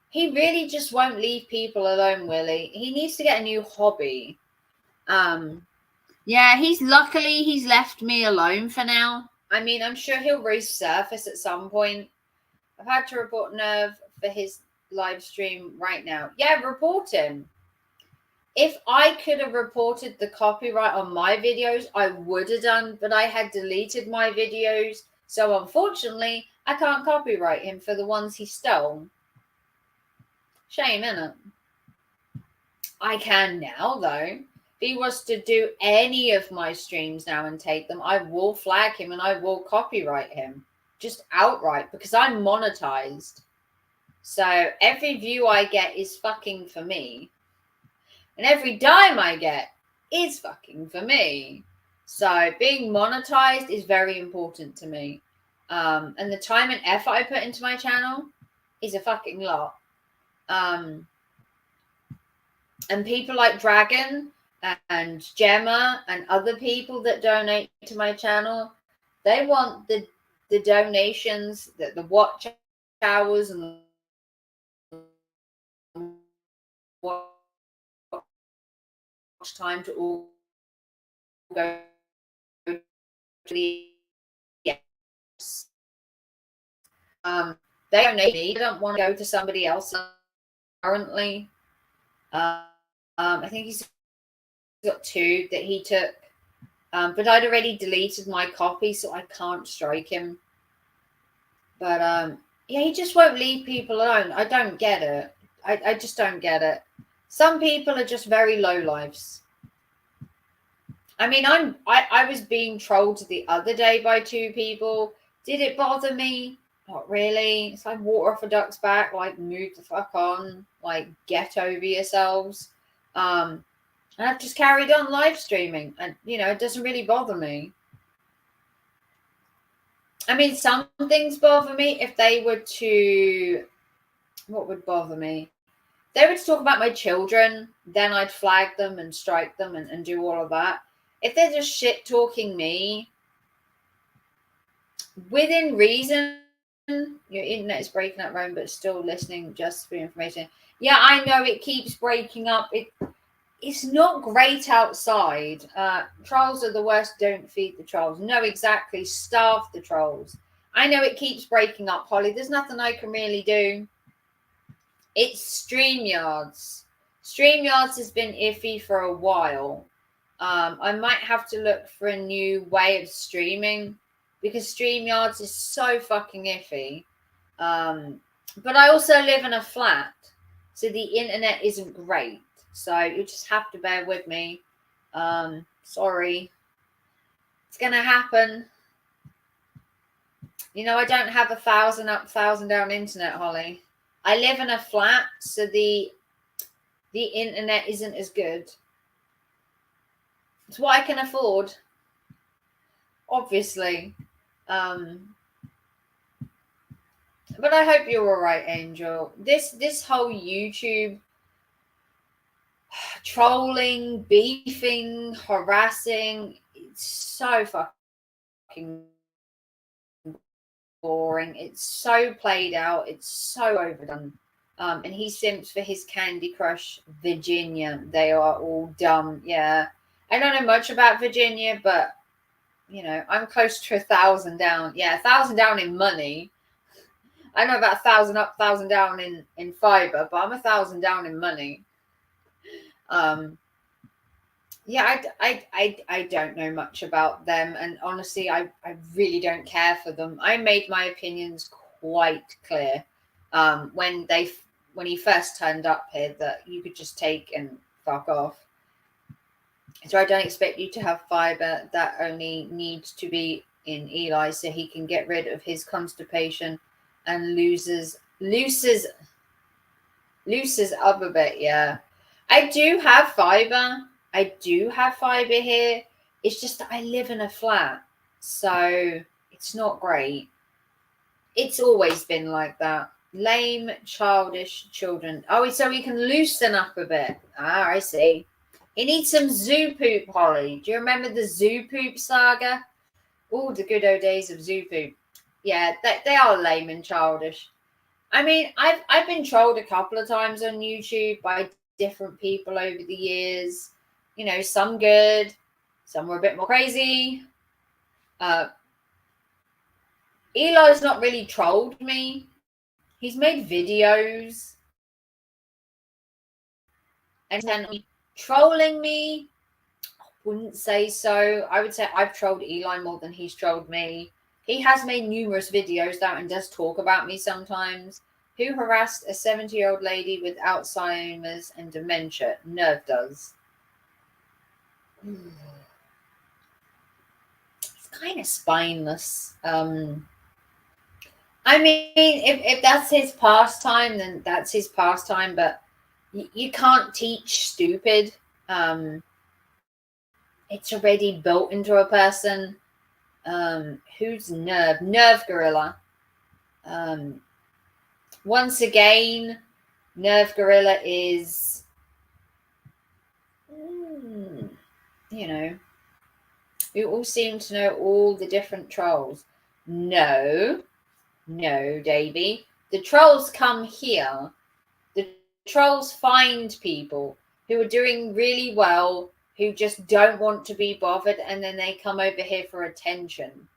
He really just won't leave people alone, Willie. He needs to get a new hobby. Yeah, he's left me alone for now. I mean, I'm sure he'll resurface at some point. I've had to report Nerve for his live stream right now. Yeah, report him. If I could have reported the copyright on my videos, I would have done, but I had deleted my videos. So unfortunately, I can't copyright him for the ones he stole. Shame, innit? I can now, though. If he was to do any of my streams now and take them, I will flag him and I will copyright him. Just outright, because I'm monetized. So every view I get is fucking for me. And every dime I get is fucking for me. So being monetized is very important to me. And the time and effort I put into my channel is a fucking lot. And people like Dragon and Gemma and other people that donate to my channel, they want the donations, the watch hours and the watch time to all go to the yes. They donate me. I don't want to go to somebody else currently. I think he's got 2 that he took. But I'd already deleted my copy, so I can't strike him. But yeah, he just won't leave people alone. I don't get it. I just don't get it. Some people are just very low lives. I mean, I was being trolled the other day by 2 people. Did it bother me? Not really. It's like water off a duck's back. Like, move the fuck on. Like, get over yourselves. And I've just carried on live streaming, and it doesn't really bother me. I mean, some things bother me. If they were to, what would bother me? If they were to talk about my children, then I'd flag them and strike them and do all of that. If they're just shit talking me, within reason. Your internet is breaking up, Rome, but still listening just for information. Yeah, I know it keeps breaking up. It's not great outside. Trolls are the worst. Don't feed the trolls. No, exactly. Starve the trolls. I know it keeps breaking up, Holly. There's nothing I can really do. It's StreamYards. StreamYards has been iffy for a while. I might have to look for a new way of streaming because StreamYards is so fucking iffy. But I also live in a flat, so the internet isn't great. So you just have to bear with me. Sorry. It's going to happen. You know, I don't have 1,000 up, 1,000 down internet, Holly. I live in a flat, so the internet isn't as good. It's what I can afford, obviously. But I hope you're all right, Angel. This whole YouTube trolling, beefing, harassing, it's so fucking boring. It's so played out. It's so overdone. And he simps for his Candy Crush Virginia. They are all dumb. Yeah. I don't know much about Virginia, but you know, I'm close to 1,000 down. Yeah, 1,000 down in money. I know about 1,000 up, 1,000 down in fiber, but I'm 1,000 down in money. Yeah, I don't know much about them, and honestly, I really don't care for them. I made my opinions quite clear when he first turned up here that you could just take and fuck off. So I don't expect you to have fiber. That only needs to be in Eli so he can get rid of his constipation and loses up a bit. Yeah, I do have fiber. I do have fiber here. It's just that I live in a flat, so it's not great. It's always been like that. Lame, childish children. Oh, so we can loosen up a bit. Ah, I see. He needs some zoo poop, Holly. Do you remember the zoo poop saga? Oh, the good old days of zoo poop. Yeah, they are lame and childish. I mean, I've been trolled a couple of times on YouTube by different people over the years. You know, some good, some were a bit more crazy. Eli's not really trolled me. He's made videos and trolling me. I wouldn't say so. I would say I've trolled Eli more than he's trolled me. He has made numerous videos though and does talk about me sometimes. Who harassed a 70-year-old lady with Alzheimer's and dementia? Nerve does. It's kind of spineless. I mean, if that's his pastime, then that's his pastime. But you can't teach stupid. It's already built into a person. Who's Nerve? Nerve Gorilla. Once again, Nerve Gorilla is, you know, you all seem to know all the different trolls. No, Davey. The trolls come here. The trolls find people who are doing really well, who just don't want to be bothered, and then they come over here for attention.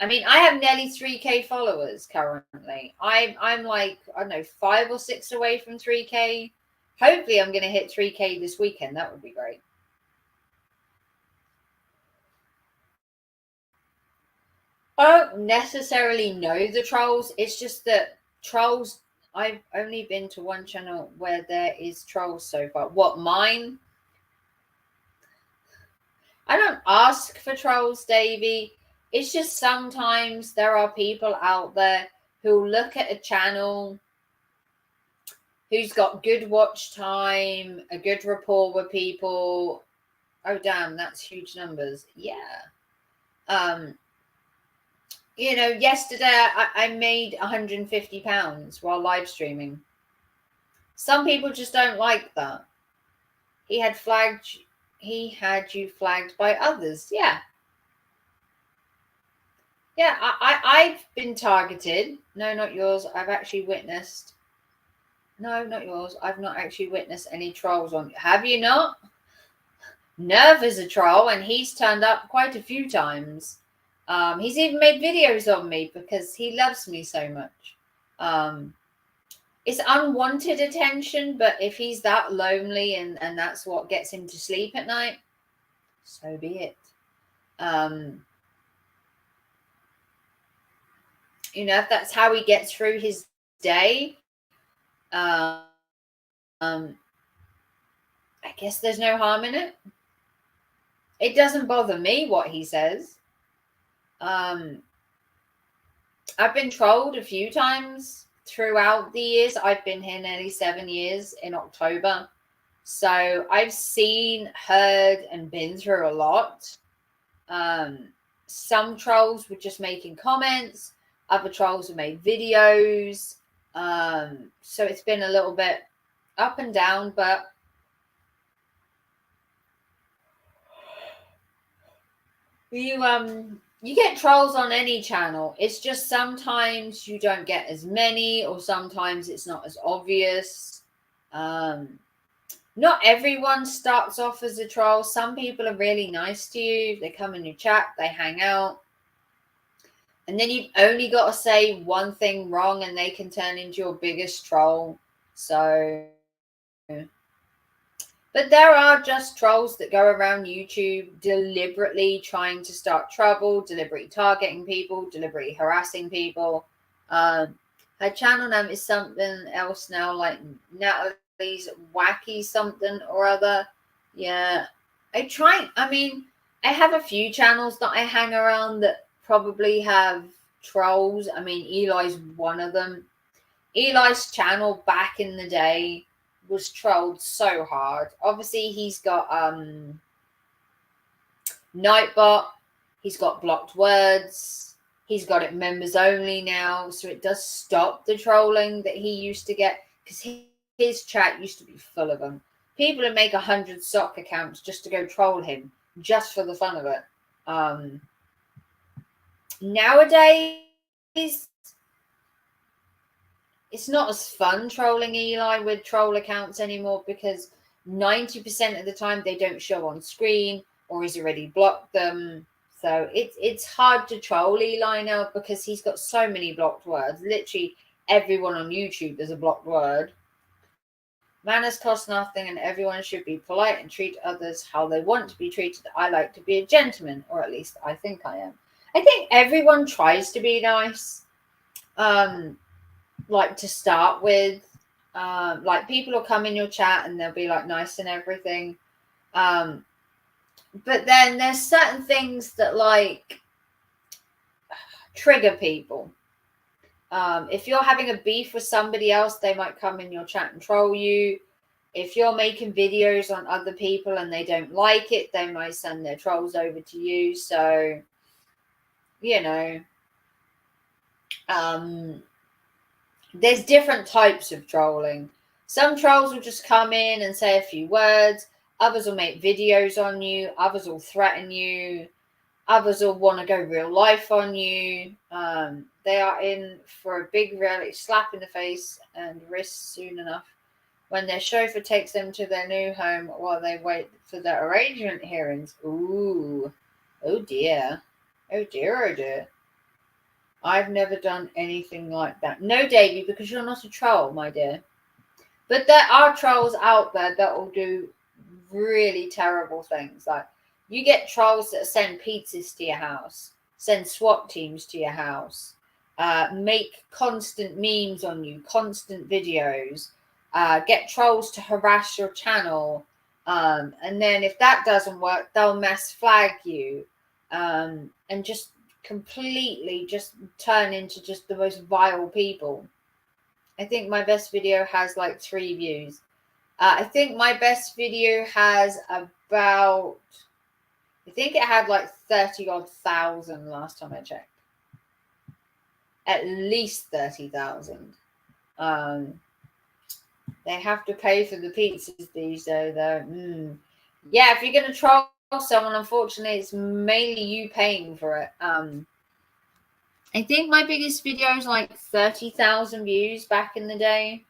I mean, I have nearly 3K followers currently. I'm like, I don't know, 5 or 6 away from 3K. Hopefully I'm going to hit 3K this weekend. That would be great. I don't necessarily know the trolls. It's just that trolls, I've only been to one channel where there is trolls so far. What, mine? I don't ask for trolls, Davey. It's just sometimes there are people out there who look at a channel who's got good watch time, a good rapport with people. Oh, damn, that's huge numbers. Yeah. You know, yesterday I made £150 while live streaming. Some people just don't like that. He had you flagged by others. Yeah. Yeah, I've been targeted. No, not yours. I've actually witnessed. No, not yours. I've not actually witnessed any trolls on. Have you not? Nerve is a troll, and he's turned up quite a few times. He's even made videos on me because he loves me so much. It's unwanted attention, but if he's that lonely and that's what gets him to sleep at night, so be it. You know, if that's how he gets through his day, I guess there's no harm in it. It doesn't bother me what he says. I've been trolled a few times throughout the years. I've been here nearly 7 years in October. So I've seen, heard, and been through a lot. Some trolls were just making comments. Other trolls have made videos. So it's been a little bit up and down, but you get trolls on any channel. It's just sometimes you don't get as many, or sometimes it's not as obvious. Not everyone starts off as a troll. Some people are really nice to you. They come in your chat, they hang out. And then you've only got to say one thing wrong and they can turn into your biggest troll. So, but there are just trolls that go around YouTube deliberately trying to start trouble, deliberately targeting people, deliberately harassing people. Her channel name is something else now, like Natalie's Wacky something or other. Yeah. I have a few channels that I hang around that probably have trolls. I mean, Eli's one of them. Eli's channel back in the day was trolled so hard. Obviously, he's got Nightbot, he's got blocked words, he's got it members only now, so it does stop the trolling that he used to get, because his chat used to be full of them. People would make 100 sock accounts just to go troll him, just for the fun of it. Nowadays, it's not as fun trolling Eli with troll accounts anymore, because 90% of the time they don't show on screen, or he's already blocked them. So it's hard to troll Eli now because he's got so many blocked words. Literally everyone on YouTube is a blocked word. Manners cost nothing and everyone should be polite and treat others how they want to be treated. I like to be a gentleman, or at least I think I am. I think everyone tries to be nice. Like to start with, like people will come in your chat and they'll be like nice and everything, but then there's certain things that like trigger people. If you're having a beef with somebody else, they might come in your chat and troll you. If you're making videos on other people and they don't like it, they might send their trolls over to you. So, you know, there's different types of trolling. Some trolls will just come in and say a few words. Others will make videos on you. Others will threaten you. Others will want to go real life on you. They are in for a big reality slap in the face and wrist soon enough when their chauffeur takes them to their new home while they wait for their arrangement hearings. Ooh. Oh dear. Oh dear, oh dear. I've never done anything like that. No, Davey, because you're not a troll, my dear. But there are trolls out there that will do really terrible things. Like, you get trolls that send pizzas to your house, send SWAT teams to your house, make constant memes on you, constant videos, get trolls to harass your channel. And then if that doesn't work, they'll mass flag you, and just completely just turn into just the most vile people. I think my best video has like 3 views. I think my best video has about, I think it had like 30-odd thousand last time I checked. At least 30,000. They have to pay for the pizzas these days, though. Yeah, if you're going to troll someone, unfortunately, it's mainly you paying for it. I think my biggest video is like 30,000 views back in the day.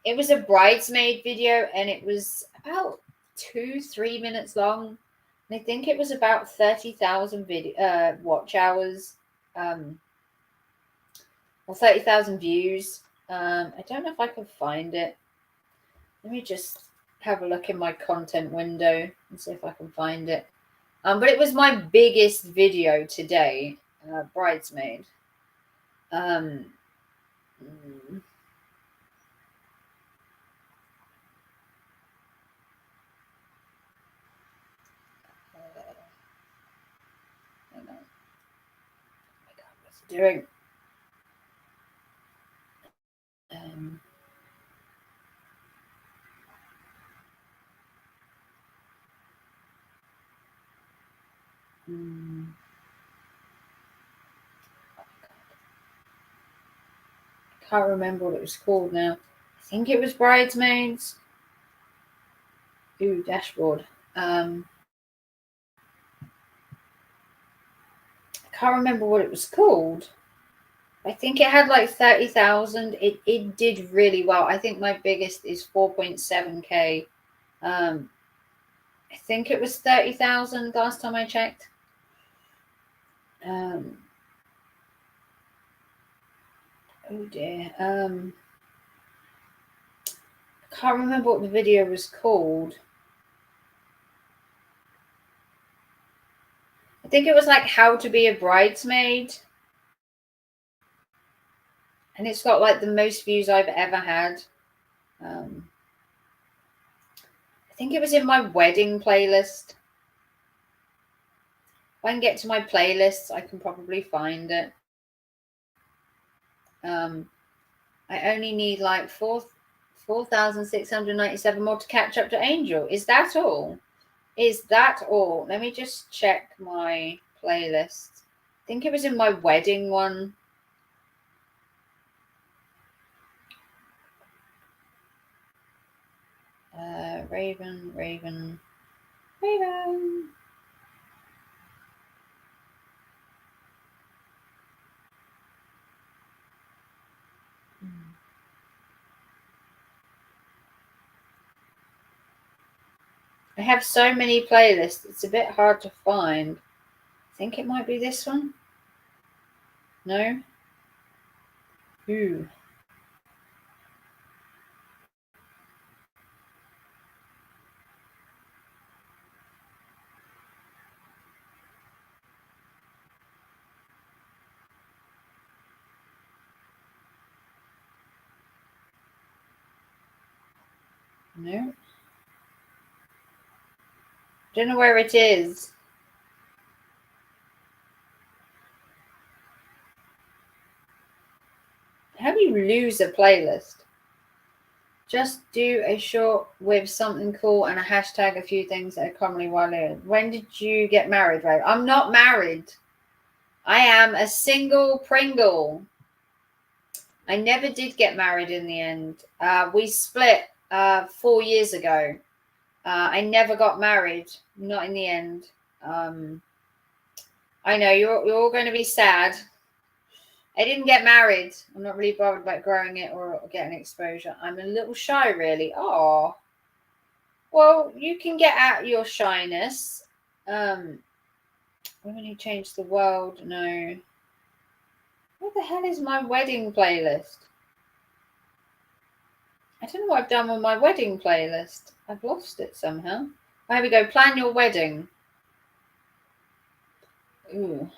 It was a bridesmaid video, and it was about 2-3 minutes long. And I think it was about 30,000 watch hours, or 30,000 views. I don't know if I can find it. Let me just have a look in my content window and see if I can find it. But it was my biggest video today, bridesmaid. doing can't remember what it was called now. I think it was Bridesmaids. Ooh, dashboard. I can't remember what it was called. I think it had like 30,000. It did really well. I think my biggest is 4.7k. I think it was 30,000 last time I checked. Oh dear. I can't remember what the video was called. I think it was like how to be a bridesmaid. And it's got like the most views I've ever had. I think it was in my wedding playlist. If I can get to my playlists, I can probably find it. I only need like 4,697 more to catch up to Angel. Is that all? Is that all? Let me just check my playlist. I think it was in my wedding one. Raven. I have so many playlists, it's a bit hard to find. I think it might be this one. No? Ooh. No. Don't know where it is. How do you lose a playlist? Just do a short with something cool and a hashtag, a few things that are commonly widely. When did you get married, Ray? I'm not married. I am a single Pringle. I never did get married in the end. We split 4 years ago. I never got married, not in the end. I know you're all going to be sad. I didn't get married. I'm not really bothered about growing it or getting exposure. I'm a little shy, really. Oh, well, you can get out your shyness. When you change the world, no. Where the hell is my wedding playlist? I don't know what I've done with my wedding playlist. I've lost it somehow. Oh, here we go. Plan your wedding. Ooh.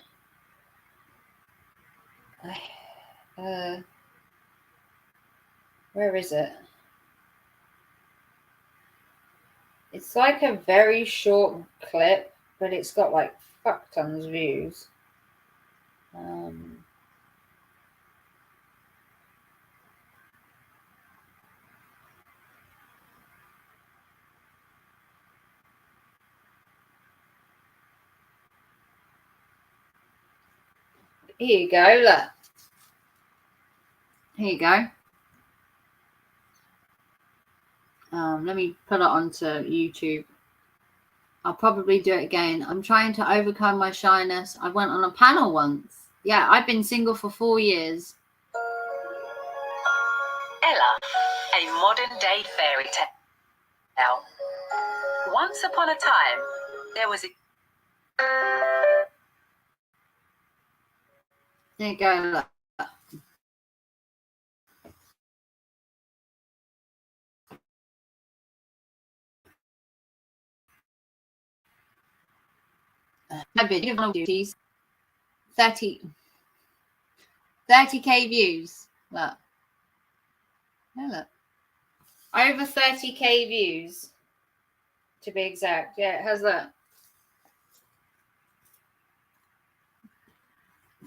Where is it? It's like a very short clip, but it's got like fuck tons of views. Here you go, look. Here you go. Let me put it onto YouTube. I'll probably do it again. I'm trying to overcome my shyness. I went on a panel once. Yeah, I've been single for 4 years. Ella, a modern day fairy tale. Once upon a time, there was a... There you go, look. My video of duties. 30k views. Look. Yeah, look. Over 30k views. To be exact. Yeah, it has that.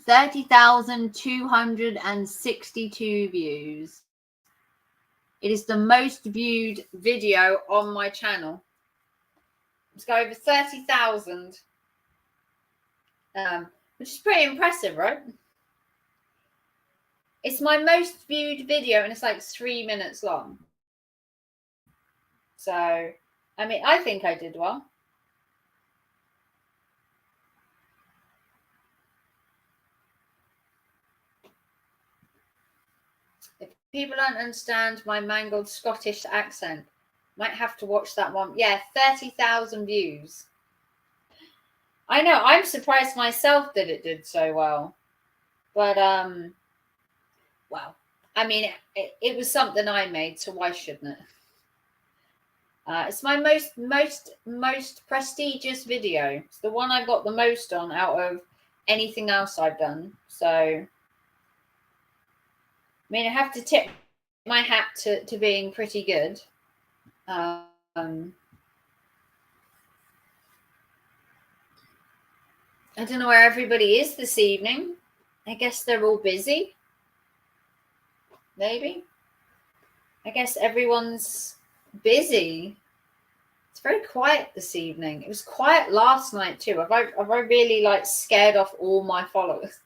30,262 views. It is the most viewed video on my channel. It's got over 30,000, which is pretty impressive, right? It's my most viewed video, and it's like 3 minutes long. So, I mean, I think I did well. If people don't understand my mangled Scottish accent, might have to watch that one. Yeah, 30,000 views. I know, I'm surprised myself that it did so well. But, well, I mean, it was something I made, so why shouldn't it? It's my most prestigious video. It's the one I've got the most on out of anything else I've done. So, I mean, I have to tip my hat to being pretty good. I don't know where everybody is this evening. I guess they're all busy. Maybe. I guess everyone's busy. It's very quiet this evening. It was quiet last night too. Have I really like scared off all my followers?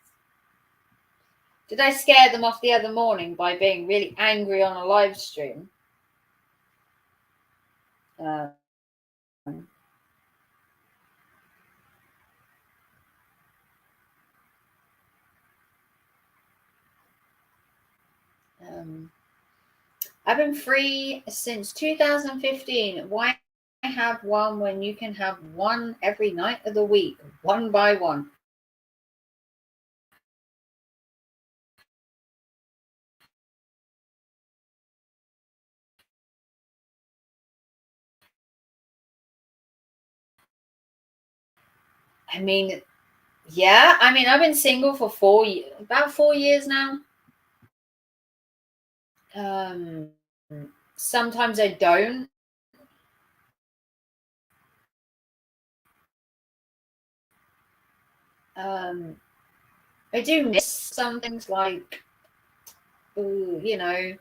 Did I scare them off the other morning by being really angry on a live stream? I've been free since 2015. Why have one when you can have one every night of the week, one by one? I mean, yeah. I mean, I've been single for about 4 years now. Sometimes I don't. I do miss some things like, you know,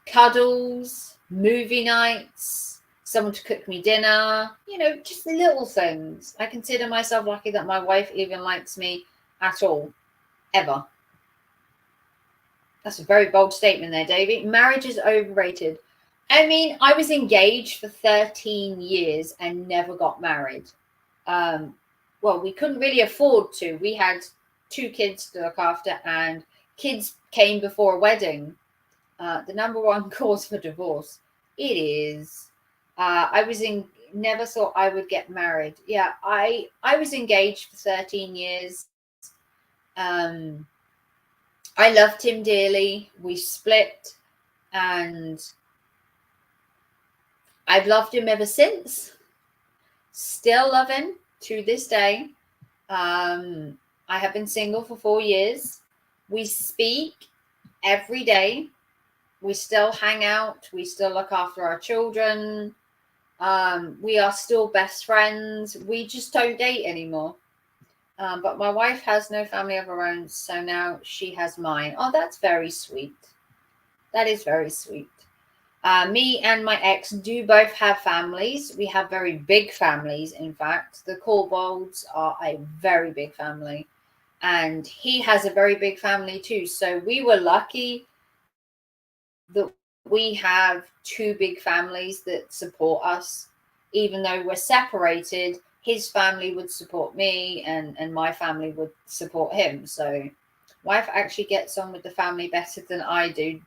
cuddles, movie nights, someone to cook me dinner, you know, just the little things. I consider myself lucky that my wife even likes me at all, ever. That's a very bold statement there, Davey. Marriage is overrated. I mean, I was engaged for 13 years and never got married. Well, we couldn't really afford to. We had 2 kids to look after, and kids came before a wedding. The number one cause for divorce. It is. Never thought I would get married. Yeah, I was engaged for 13 years. I loved him dearly. We split, and I've loved him ever since. Still love him to this day. I have been single for 4 years. We speak every day. We still hang out. We still look after our children. We are still best friends. We just don't date anymore. But my wife has no family of her own, so now she has mine. Oh, that's very sweet. That is very sweet. Me and my ex do both have families. We have very big families, in fact. The Corbolds are a very big family. And he has a very big family too. So we were lucky that we have 2 big families that support us. Even though we're separated, his family would support me, and my family would support him. So wife actually gets on with the family better than I do.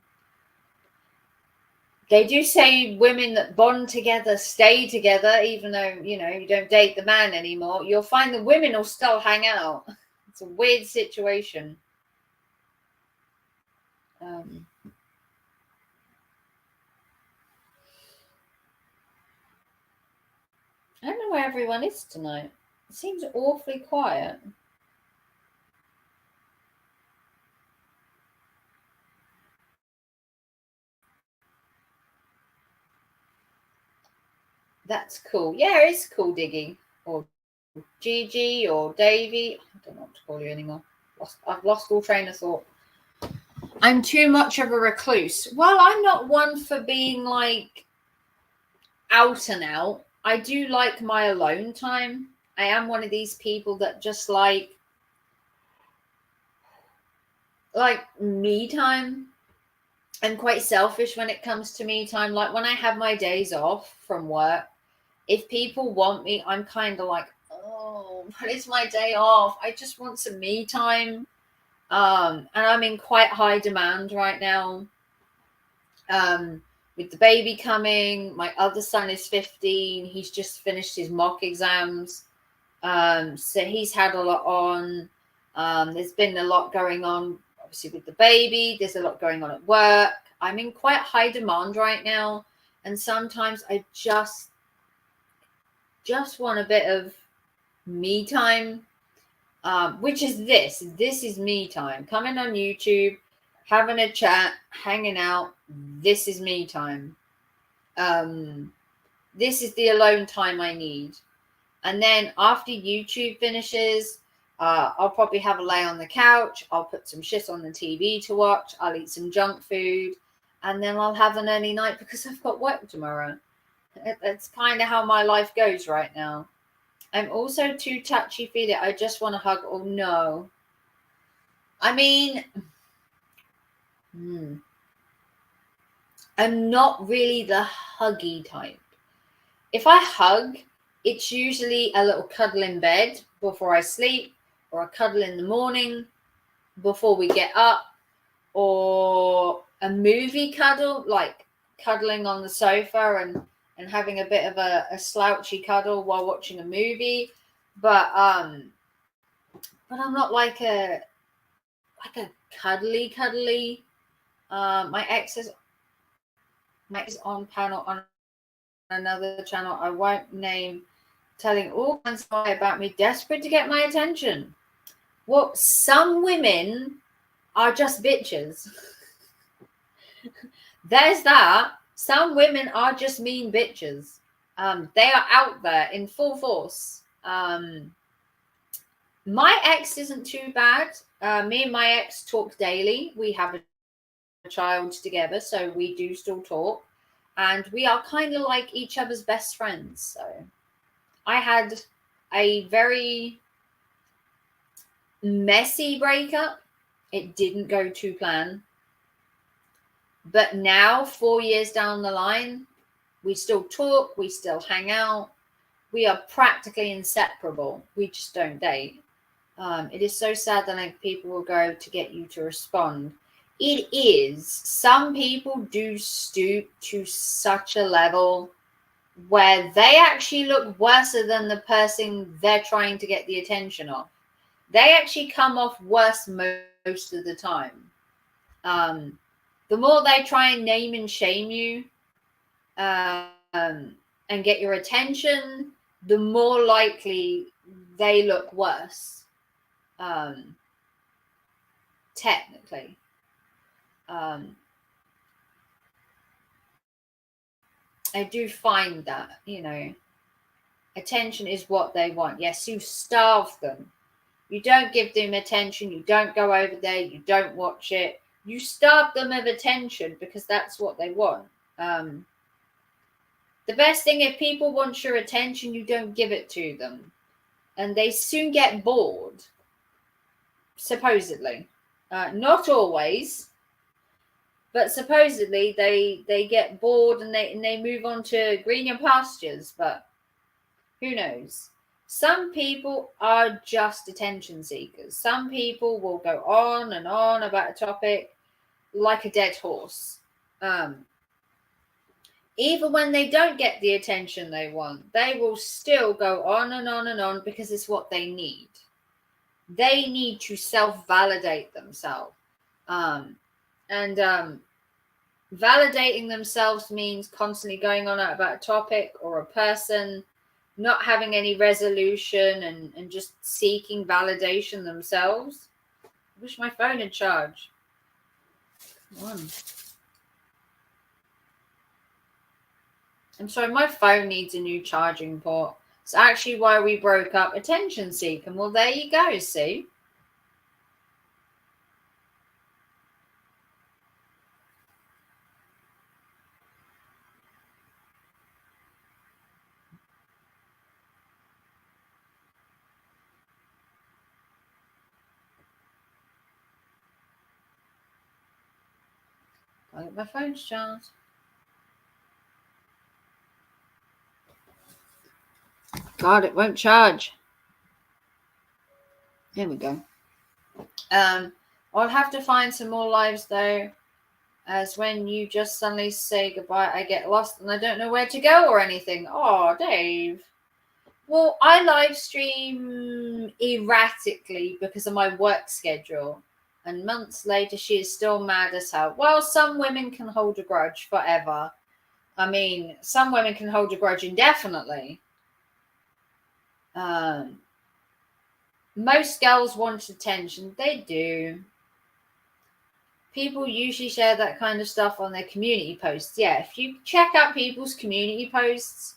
They do say women that bond together stay together, even though, you know, you don't date the man anymore. You'll find the women will still hang out. It's a weird situation. I don't know where everyone is tonight. It seems awfully quiet. That's cool. Yeah, it's cool, Diggy. Or Gigi or Davy. I don't know what to call you anymore. I've lost all train of thought. I'm too much of a recluse. Well, I'm not one for being like out and out. I do like my alone time. I am one of these people that just like me time. I'm quite selfish when it comes to me time. Like when I have my days off from work, if people want me, I'm kind of like, oh, but it's my day off. I just want some me time. And I'm in quite high demand right now. With the baby coming, my other son is 15. He's just finished his mock exams. So he's had a lot on. There's been a lot going on, obviously, with the baby. There's a lot going on at work. I'm in quite high demand right now. And sometimes I just want a bit of me time, which is this. This is me time. Coming on YouTube, having a chat, hanging out. This is me time. This is the alone time I need. And then after YouTube finishes, I'll probably have a lay on the couch. I'll put some shit on the TV to watch. I'll eat some junk food. And then I'll have an early night because I've got work tomorrow. That's kind of how my life goes right now. I'm also too touchy-feely. I just want to hug. Oh, no. I mean, I'm not really the huggy type. If I hug, it's usually a little cuddle in bed before I sleep, or a cuddle in the morning before we get up, or a movie cuddle, like cuddling on the sofa and having a bit of a slouchy cuddle while watching a movie. But I'm not like a cuddly. My ex is on panel on another channel I won't name, telling all kinds of lies about me, desperate to get my attention. Well, some women are just bitches. There's that. Some women are just mean bitches. They are out there in full force. My ex isn't too bad. Me and my ex talk daily. We have a child together, so we do still talk. And we are kind of like each other's best friends. So I had a very messy breakup. It didn't go to plan. But now, 4 years down the line, we still talk. We still hang out. We are practically inseparable. We just don't date. It is so sad that like people will go to get you to respond. It is. Some people do stoop to such a level where they actually look worse than the person they're trying to get the attention of. They actually come off worse most of the time. The more they try and name and shame you and get your attention, the more likely they look worse. Technically. I do find that, attention is what they want. Yes, you starve them. You don't give them attention. You don't go over there. You don't watch it. You starve them of attention because that's what they want. The best thing, if people want your attention, you don't give it to them. And they soon get bored, supposedly. Not always. But supposedly they get bored and they move on to greener pastures. But who knows? Some people are just attention seekers. Some people will go on and on about a topic like a dead horse. Even when they don't get the attention they want, they will still go on and on and on because it's what they need. They need to self-validate themselves. Validating themselves means constantly going on about a topic or a person, not having any resolution and just seeking validation themselves. I wish my phone had charged. Come on. I'm sorry, my phone needs a new charging port. It's actually why we broke up. Attention seeking. Well, there you go, see? I'll get my phone's charged. God, it won't charge. Here we go. I'll have to find some more lives though, as when you just suddenly say goodbye, I get lost and I don't know where to go or anything. Oh, Dave. Well, I live stream erratically because of my work schedule. And months later, she is still mad as hell. Well, some women can hold a grudge forever. I mean, some women can hold a grudge indefinitely. Most girls want attention. They do. People usually share that kind of stuff on their community posts. Yeah, if you check out people's community posts,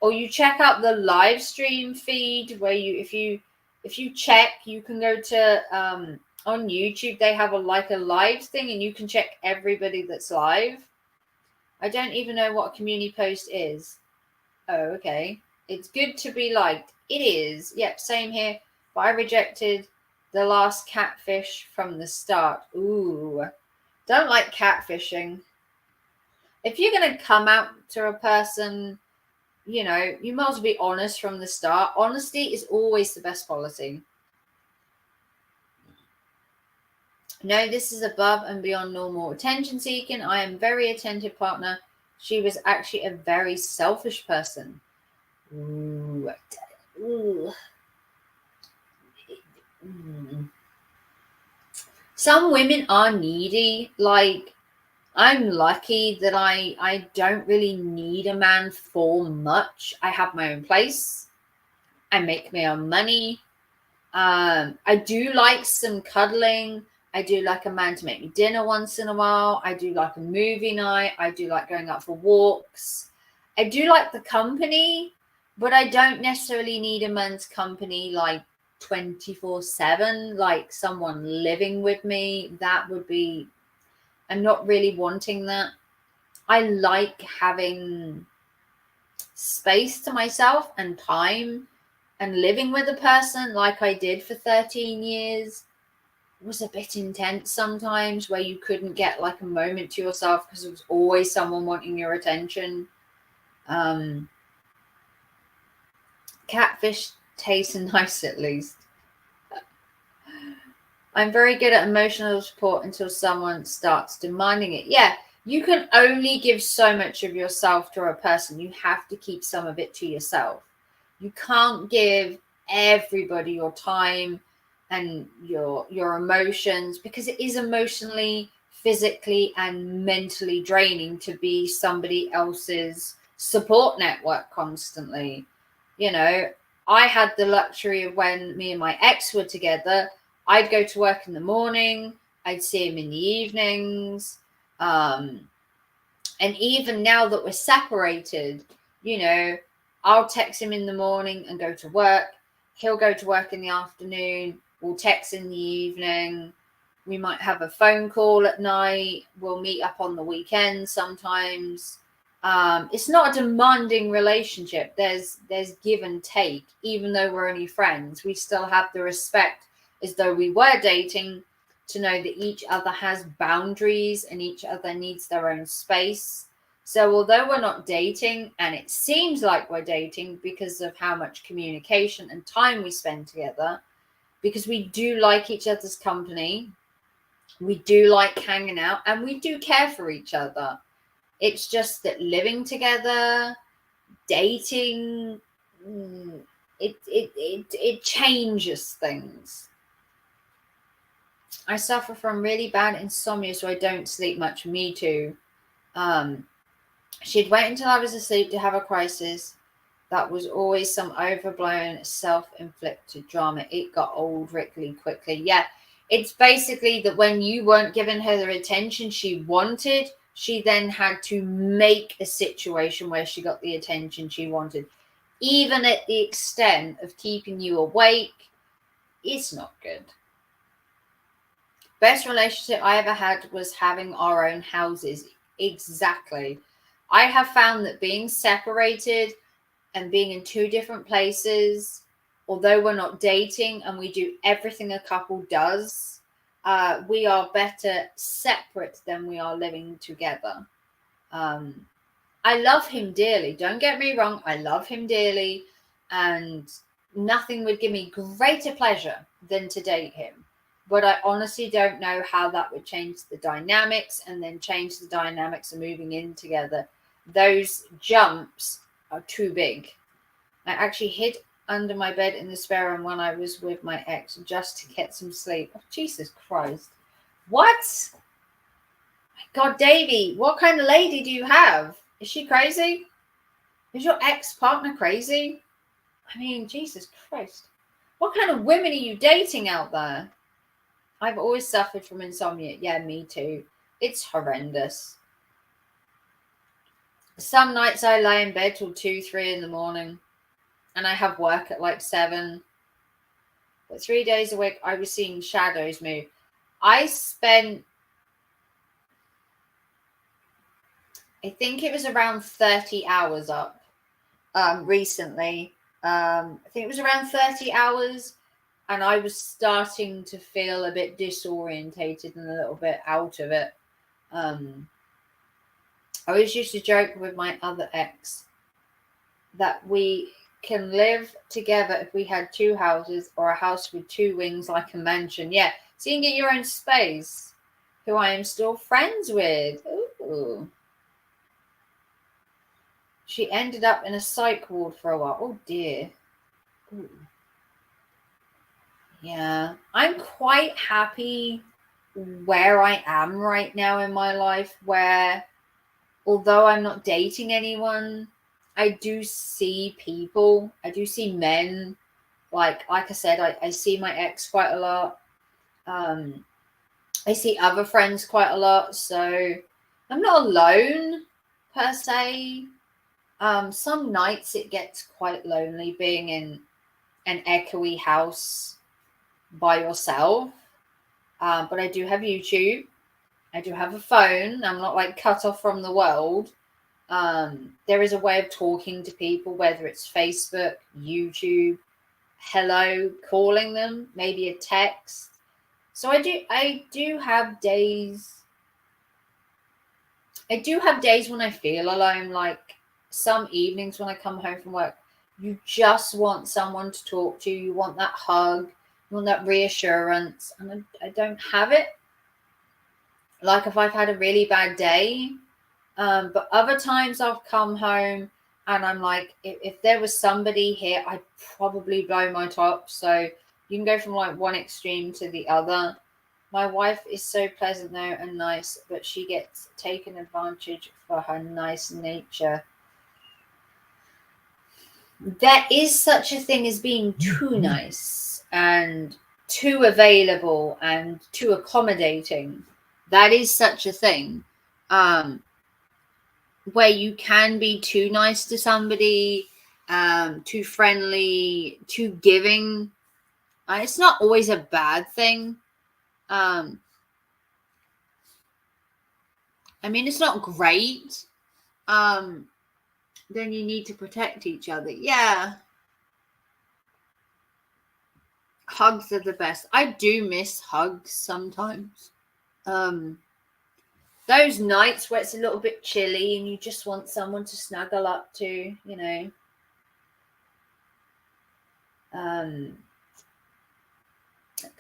or you check out the live stream feed, where if you check, you can go to on YouTube. They have a live thing, and you can check everybody that's live. I don't even know what a community post is. Oh, okay. It's good to be liked. It is. Yep, same here. But I rejected the last catfish from the start. Ooh. Don't like catfishing. If you're going to come out to a person, you know, you might as well be honest from the start. Honesty is always the best policy. No, this is above and beyond normal attention seeking. I am very attentive partner. She was actually a very selfish person. Ooh. Ooh. Some women are needy. Like, I'm lucky that I don't really need a man for much. I have my own place. I make my own money. I do like some cuddling. I do like a man to make me dinner once in a while. I do like a movie night. I do like going out for walks. I do like the company, but I don't necessarily need a man's company like 24/7, like someone living with me. That would be, I'm not really wanting that. I like having space to myself and time, and living with a person like I did for 13 years was a bit intense sometimes, where you couldn't get like a moment to yourself because there was always someone wanting your attention. Catfish tastes nice at least. I'm very good at emotional support until someone starts demanding it. Yeah, you can only give so much of yourself to a person. You have to keep some of it to yourself. You can't give everybody your time and your emotions, because it is emotionally, physically, and mentally draining to be somebody else's support network constantly. You know, I had the luxury of, when me and my ex were together, I'd go to work in the morning, I'd see him in the evenings. And even now that we're separated, you know, I'll text him in the morning and go to work. He'll go to work in the afternoon. We'll text in the evening. We might have a phone call at night. We'll meet up on the weekend sometimes. It's not a demanding relationship. There's give and take. Even though we're only friends, we still have the respect as though we were dating, to know that each other has boundaries and each other needs their own space. So although we're not dating, and it seems like we're dating because of how much communication and time we spend together, because we do like each other's company, we do like hanging out, and we do care for each other. It's just that living together, dating, it changes things. I suffer from really bad insomnia, so I don't sleep much. Me too. She'd wait until I was asleep to have a crisis. That was always some overblown, self-inflicted drama. It got old really quickly. Yeah, it's basically that when you weren't giving her the attention she wanted, she then had to make a situation where she got the attention she wanted. Even at the extent of keeping you awake, it's not good. Best relationship I ever had was having our own houses. Exactly. I have found that being separated and being in two different places, although we're not dating and we do everything a couple does, we are better separate than we are living together. I love him dearly. Don't get me wrong. I love him dearly. And nothing would give me greater pleasure than to date him. But I honestly don't know how that would change the dynamics and then change the dynamics of moving in together. Those jumps are too big. I actually hid under my bed in the spare room when I was with my ex just to get some sleep. Oh, Jesus Christ. What? My God, Davey, what kind of lady do you have? Is she crazy? Is your ex-partner crazy? I mean, Jesus Christ. What kind of women are you dating out there? I've always suffered from insomnia. Yeah, me too. It's horrendous. Some nights I lay in bed till 2, 3 in the morning. And I have work at like 7. But 3 days a week, I was seeing shadows move. I spent, I think it was around 30 hours up recently. I think it was around 30 hours. And I was starting to feel a bit disorientated and a little bit out of it. I always used to joke with my other ex that we can live together if we had 2 houses or a house with 2 wings like a mansion. Yeah, so you can get your own space. Who I am still friends with. Ooh. She ended up in a psych ward for a while. Oh dear. Ooh. Yeah, I'm quite happy where I am right now in my life, where although I'm not dating anyone, I do see people. I do see men. Like I said, I see my ex quite a lot. I see other friends quite a lot. So I'm not alone per se. Some nights it gets quite lonely being in an echoey house by yourself. But I do have YouTube. I do have a phone. I'm not like cut off from the world. There is a way of talking to people, whether it's Facebook, YouTube, hello, calling them, maybe a text. So I do have days. I do have days when I feel alone, like some evenings when I come home from work, you just want someone to talk to. You want that hug, you want that reassurance, and I don't have it. Like if I've had a really bad day, but other times I've come home and I'm like, if there was somebody here, I'd probably blow my top. So you can go from like one extreme to the other. My wife is so pleasant though and nice, but she gets taken advantage for her nice nature. There is such a thing as being too nice and too available and too accommodating. That is such a thing. Where you can be too nice to somebody, too friendly, too giving. It's not always a bad thing. I mean, it's not great. Then you need to protect each other. Yeah. Hugs are the best. I do miss hugs sometimes. Those nights where it's a little bit chilly and you just want someone to snuggle up to, you know. That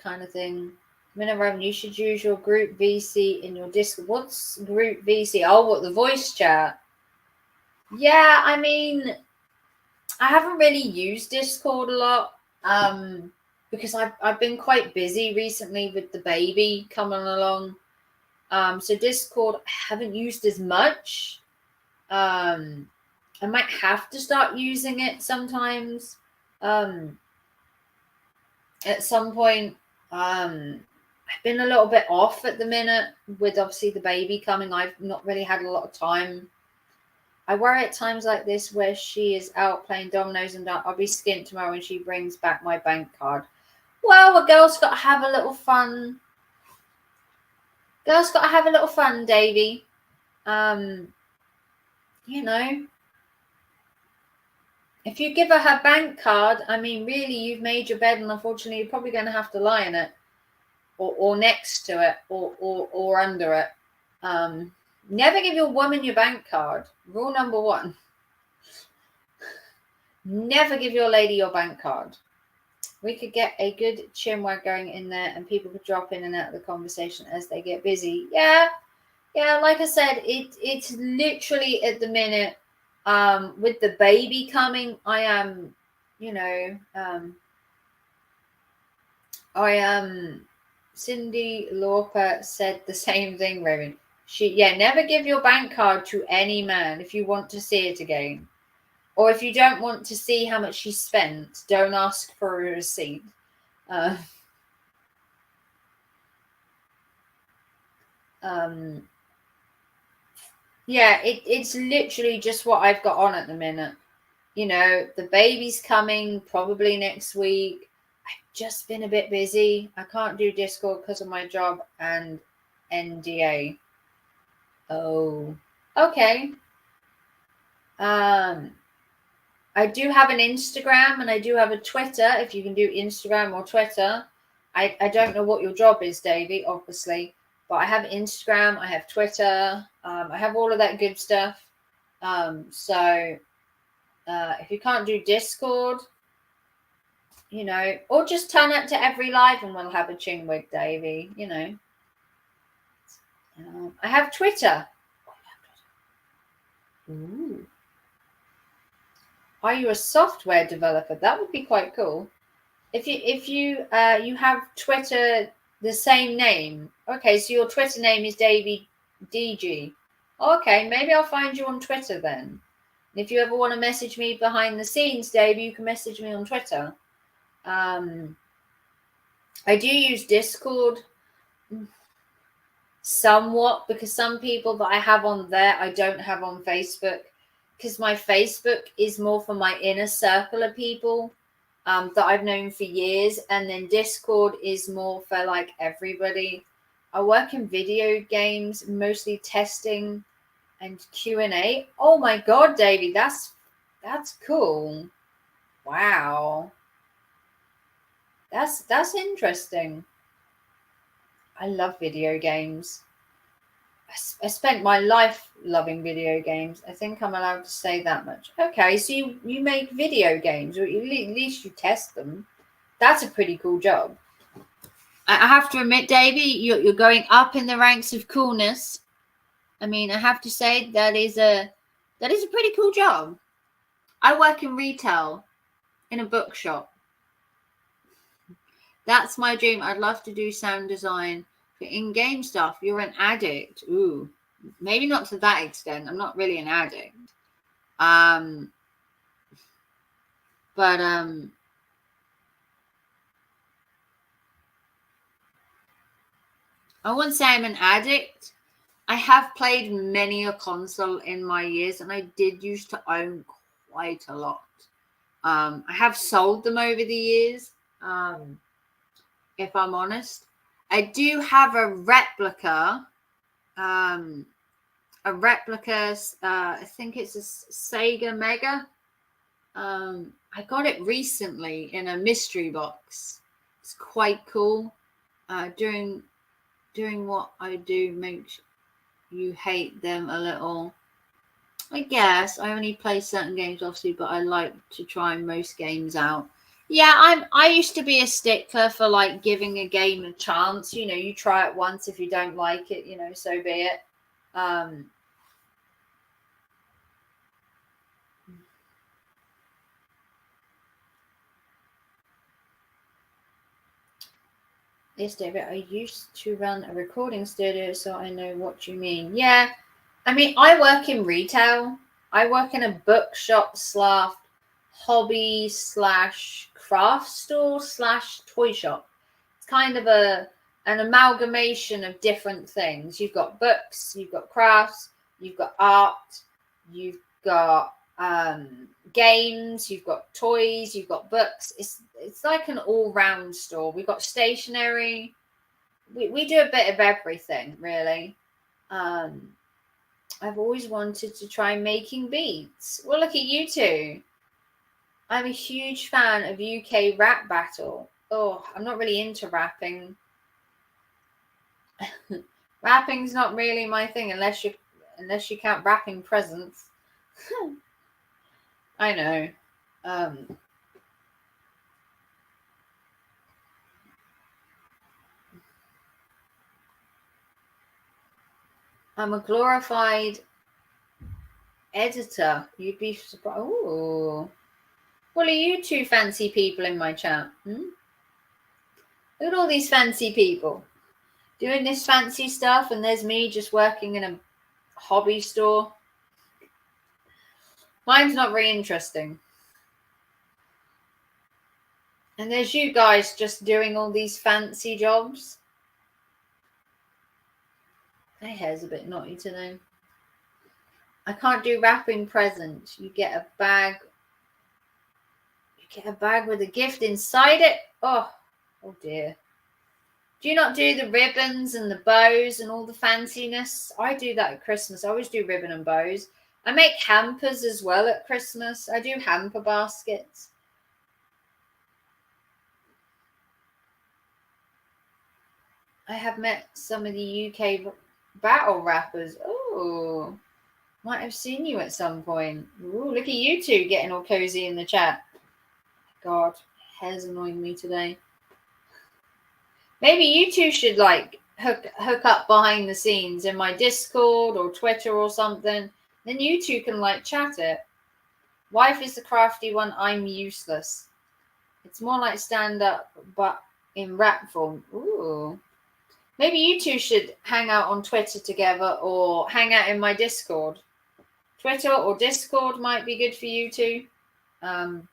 kind of thing. Minimum, you should use your group VC in your Discord. What's group VC? Oh, what, the voice chat? Yeah, I mean, I haven't really used Discord a lot because I've been quite busy recently with the baby coming along. So Discord I haven't used as much. I might have to start using it sometimes. At some point, I've been a little bit off at the minute with obviously the baby coming. I've not really had a lot of time. I worry at times like this where she is out playing dominoes and I'll be skint tomorrow when she brings back my bank card. Well, a girl's got to have a little fun. Girl's got to have a little fun, Davy. You know, if you give her bank card, I mean, really, you've made your bed and unfortunately you're probably going to have to lie in it. or next to it or under it. Never give your woman your bank card. Rule number 1. Never give your lady your bank card. We could get a good chin wag going in there, and people could drop in and out of the conversation as they get busy. Yeah, like I said, it's literally at the minute, with the baby coming, I am, Cindy Lauper said the same thing, Raven. Never give your bank card to any man if you want to see it again. Or if you don't want to see how much she spent, don't ask for a receipt. It's literally just what I've got on at the minute. The baby's coming probably next week. I've just been a bit busy. I can't do Discord because of my job and NDA. Oh, okay. I do have an Instagram and I do have a Twitter, if you can do Instagram or Twitter. I don't know what your job is, Davey, obviously, but I have Instagram, I have Twitter, I have all of that good stuff. So if you can't do Discord, or just turn up to every live and we'll have a chinwig, Davey, I have Twitter. Ooh. Are you a software developer? That would be quite cool. If you have Twitter the same name. Okay, so your Twitter name is Davey DG. Okay, maybe I'll find you on Twitter then. And if you ever want to message me behind the scenes, Davey, you can message me on Twitter. I do use Discord somewhat because some people that I have on there I don't have on Facebook, because my Facebook is more for my inner circle of people that I've known for years, and then Discord is more for like everybody. I work in video games, mostly testing and Q&A. Oh my God, Davey, that's cool. Wow. That's interesting. I love video games. I spent my life loving video games. I think I'm allowed to say that much. Okay, so you make video games, or at least you test them. That's a pretty cool job. I have to admit, Davey, you're going up in the ranks of coolness. I mean, I have to say that is a pretty cool job. I work in retail in a bookshop. That's my dream. I'd love to do sound design for in-game stuff. You're an addict. Ooh, maybe not to that extent. I'm not really an addict. But I wouldn't say I'm an addict. I have played many a console in my years, and I did used to own quite a lot. I have sold them over the years, if I'm honest. I do have a replica. I think it's a Sega Mega. I got it recently in a mystery box. It's quite cool. Doing what I do makes you hate them a little. I guess I only play certain games, obviously, but I like to try most games out. Yeah, I used to be a stickler for like giving a game a chance. You try it once. If you don't like it, so be it. Yes, David, I used to run a recording studio, so I know what you mean. Yeah, I mean, I work in retail. I work in a bookshop / hobby / craft store / toy shop. It's kind of an amalgamation of different things. You've got books, you've got crafts, you've got art, you've got games, you've got toys, you've got books. It's like an all-round store. We've got stationery. We do a bit of everything, really. I've always wanted to try making beats. Well, look at you two. I'm a huge fan of UK rap battle. Oh, I'm not really into rapping. Wrapping's not really my thing unless you count wrapping presents. I know. I'm a glorified editor. You'd be surprised. Oh, well, are you two fancy people in my chat? Look at all these fancy people doing this fancy stuff, and there's me just working in a hobby store. Mine's not very interesting. And there's you guys just doing all these fancy jobs. My hair's a bit knotty today. I can't do wrapping presents. You get a bag. You get a bag with a gift inside it. Oh dear. Do you not do the ribbons and the bows and all the fanciness? I do that at Christmas. I always do ribbon and bows. I make hampers as well at Christmas. I do hamper baskets. I have met some of the UK battle rappers. Oh, might have seen you at some point. Ooh, look at you two getting all cozy in the chat. God, hair's annoying me today. Maybe you two should like hook up behind the scenes in my Discord or Twitter or something. Then you two can like chat it. Wife is the crafty one. I'm useless. It's more like stand up, but in rap form. Ooh. Maybe you two should hang out on Twitter together or hang out in my Discord. Twitter or Discord might be good for you two. Then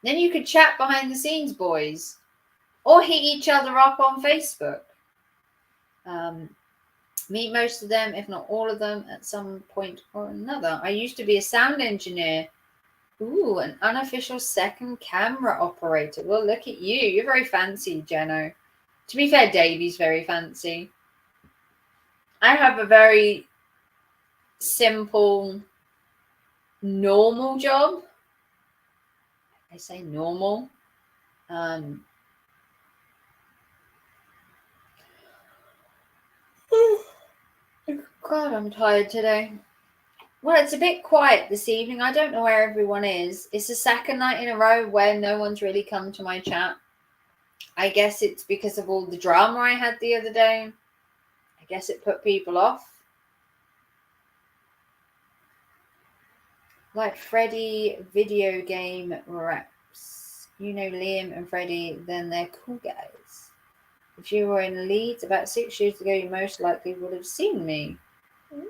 you could chat behind the scenes, boys. Or hit each other up on Facebook. Meet most of them, if not all of them, at some point or another. I used to be a sound engineer. Ooh, an unofficial second camera operator. Well, look at you. You're very fancy, Jeno. To be fair, Davey's very fancy. I have a very simple, normal job. I say normal. God, I'm tired today. Well, it's a bit quiet this evening. I don't know where everyone is. It's the second night in a row where no one's really come to my chat. I guess it's because of all the drama I had the other day. I guess it put people off. Like Freddy video game raps. You know Liam and Freddy, then they're cool guys. If you were in Leeds about 6 years ago, you most likely would have seen me. Ooh.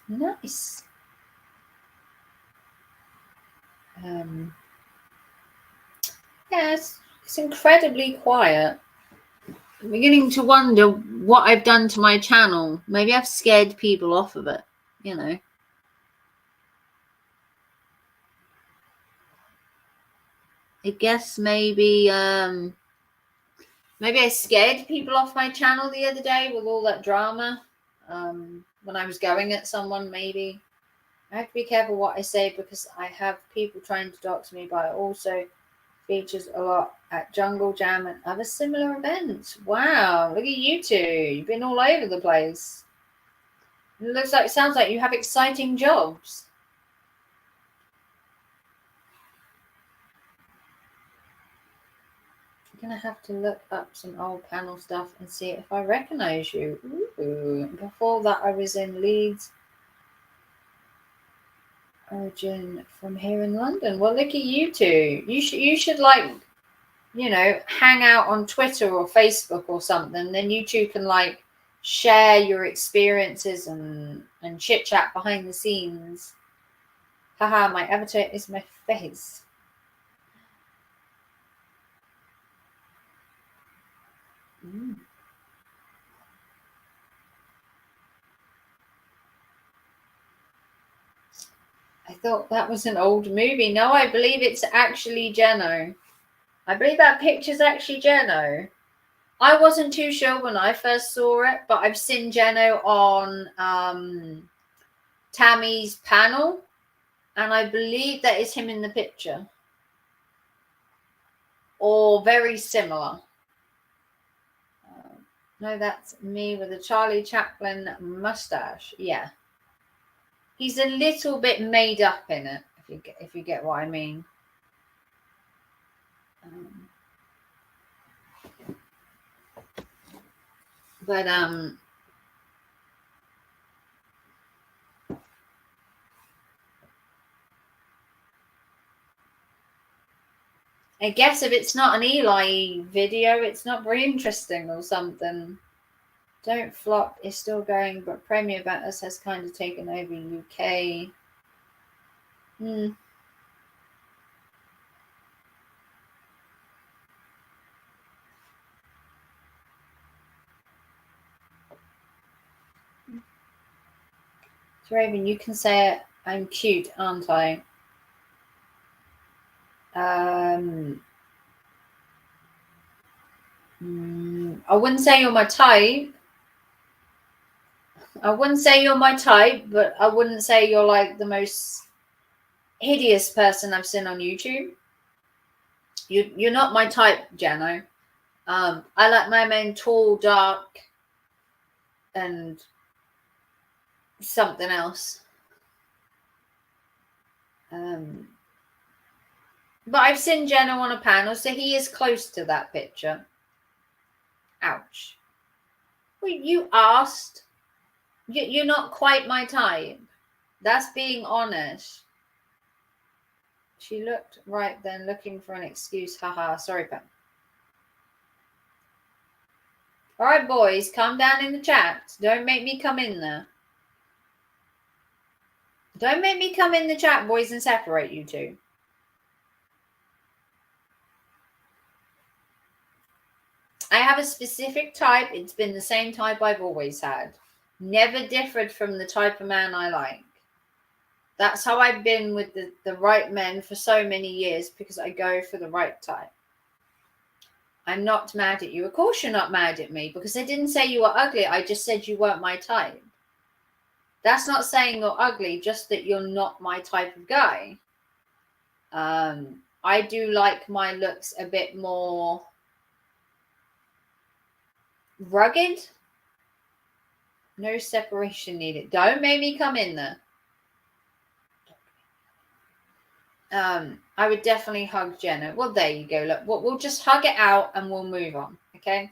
Nice. Yes, it's incredibly quiet. I'm beginning to wonder what I've done to my channel. Maybe I've scared people off of it, you know. I guess maybe I scared people off my channel the other day with all that drama. When I was going at someone, maybe. I have to be careful what I say because I have people trying to dox me, but I also features a lot at Jungle Jam and other similar events. Wow, look at you two. You've been all over the place. It sounds like you have exciting jobs. I'm going to have to look up some old panel stuff and see if I recognize you. Ooh. Before that, I was in Leeds. Origin from here in London. Well, look at you two. You should like, you know, hang out on Twitter or Facebook or something. Then you two can like share your experiences and chit chat behind the scenes. Haha, my avatar is my face. I thought that was an old movie. No, I believe it's actually Jeno. I believe that picture's actually Jeno. I wasn't too sure when I first saw it, but I've seen Jeno on Tammy's panel, and I believe that is him in the picture. Or very similar. No, that's me with a Charlie Chaplin mustache. Yeah. He's a little bit made up in it, if you get what I mean. But I guess if it's not an Eli video, it's not very interesting or something. Don't Flop is still going, but Premier About Us has kind of taken over UK. Raven, you can say it. I'm cute, aren't I? I wouldn't say you're my type. I wouldn't say you're my type, but I wouldn't say you're like the most hideous person I've seen on YouTube. You're not my type, Jano. I like my men tall, dark, and something else. But I've seen Jeno on a panel, so he is close to that picture. Ouch. Well, you asked. You're not quite my type. That's being honest. She looked right then, looking for an excuse. Haha. Sorry, Pam. All right, boys, calm down in the chat. Don't make me come in there. Don't make me come in the chat, boys, and separate you two. I have a specific type. It's been the same type I've always had. Never differed from the type of man I like. That's how I've been with the right men for so many years, because I go for the right type. I'm not mad at you. Of course you're not mad at me, because I didn't say you were ugly. I just said you weren't my type. That's not saying you're ugly, just that you're not my type of guy. I do like my looks a bit more rugged. No separation needed. Don't make me come in there. I would definitely hug Jenna. Well, there you go. Look, we'll just hug it out and we'll move on. Okay.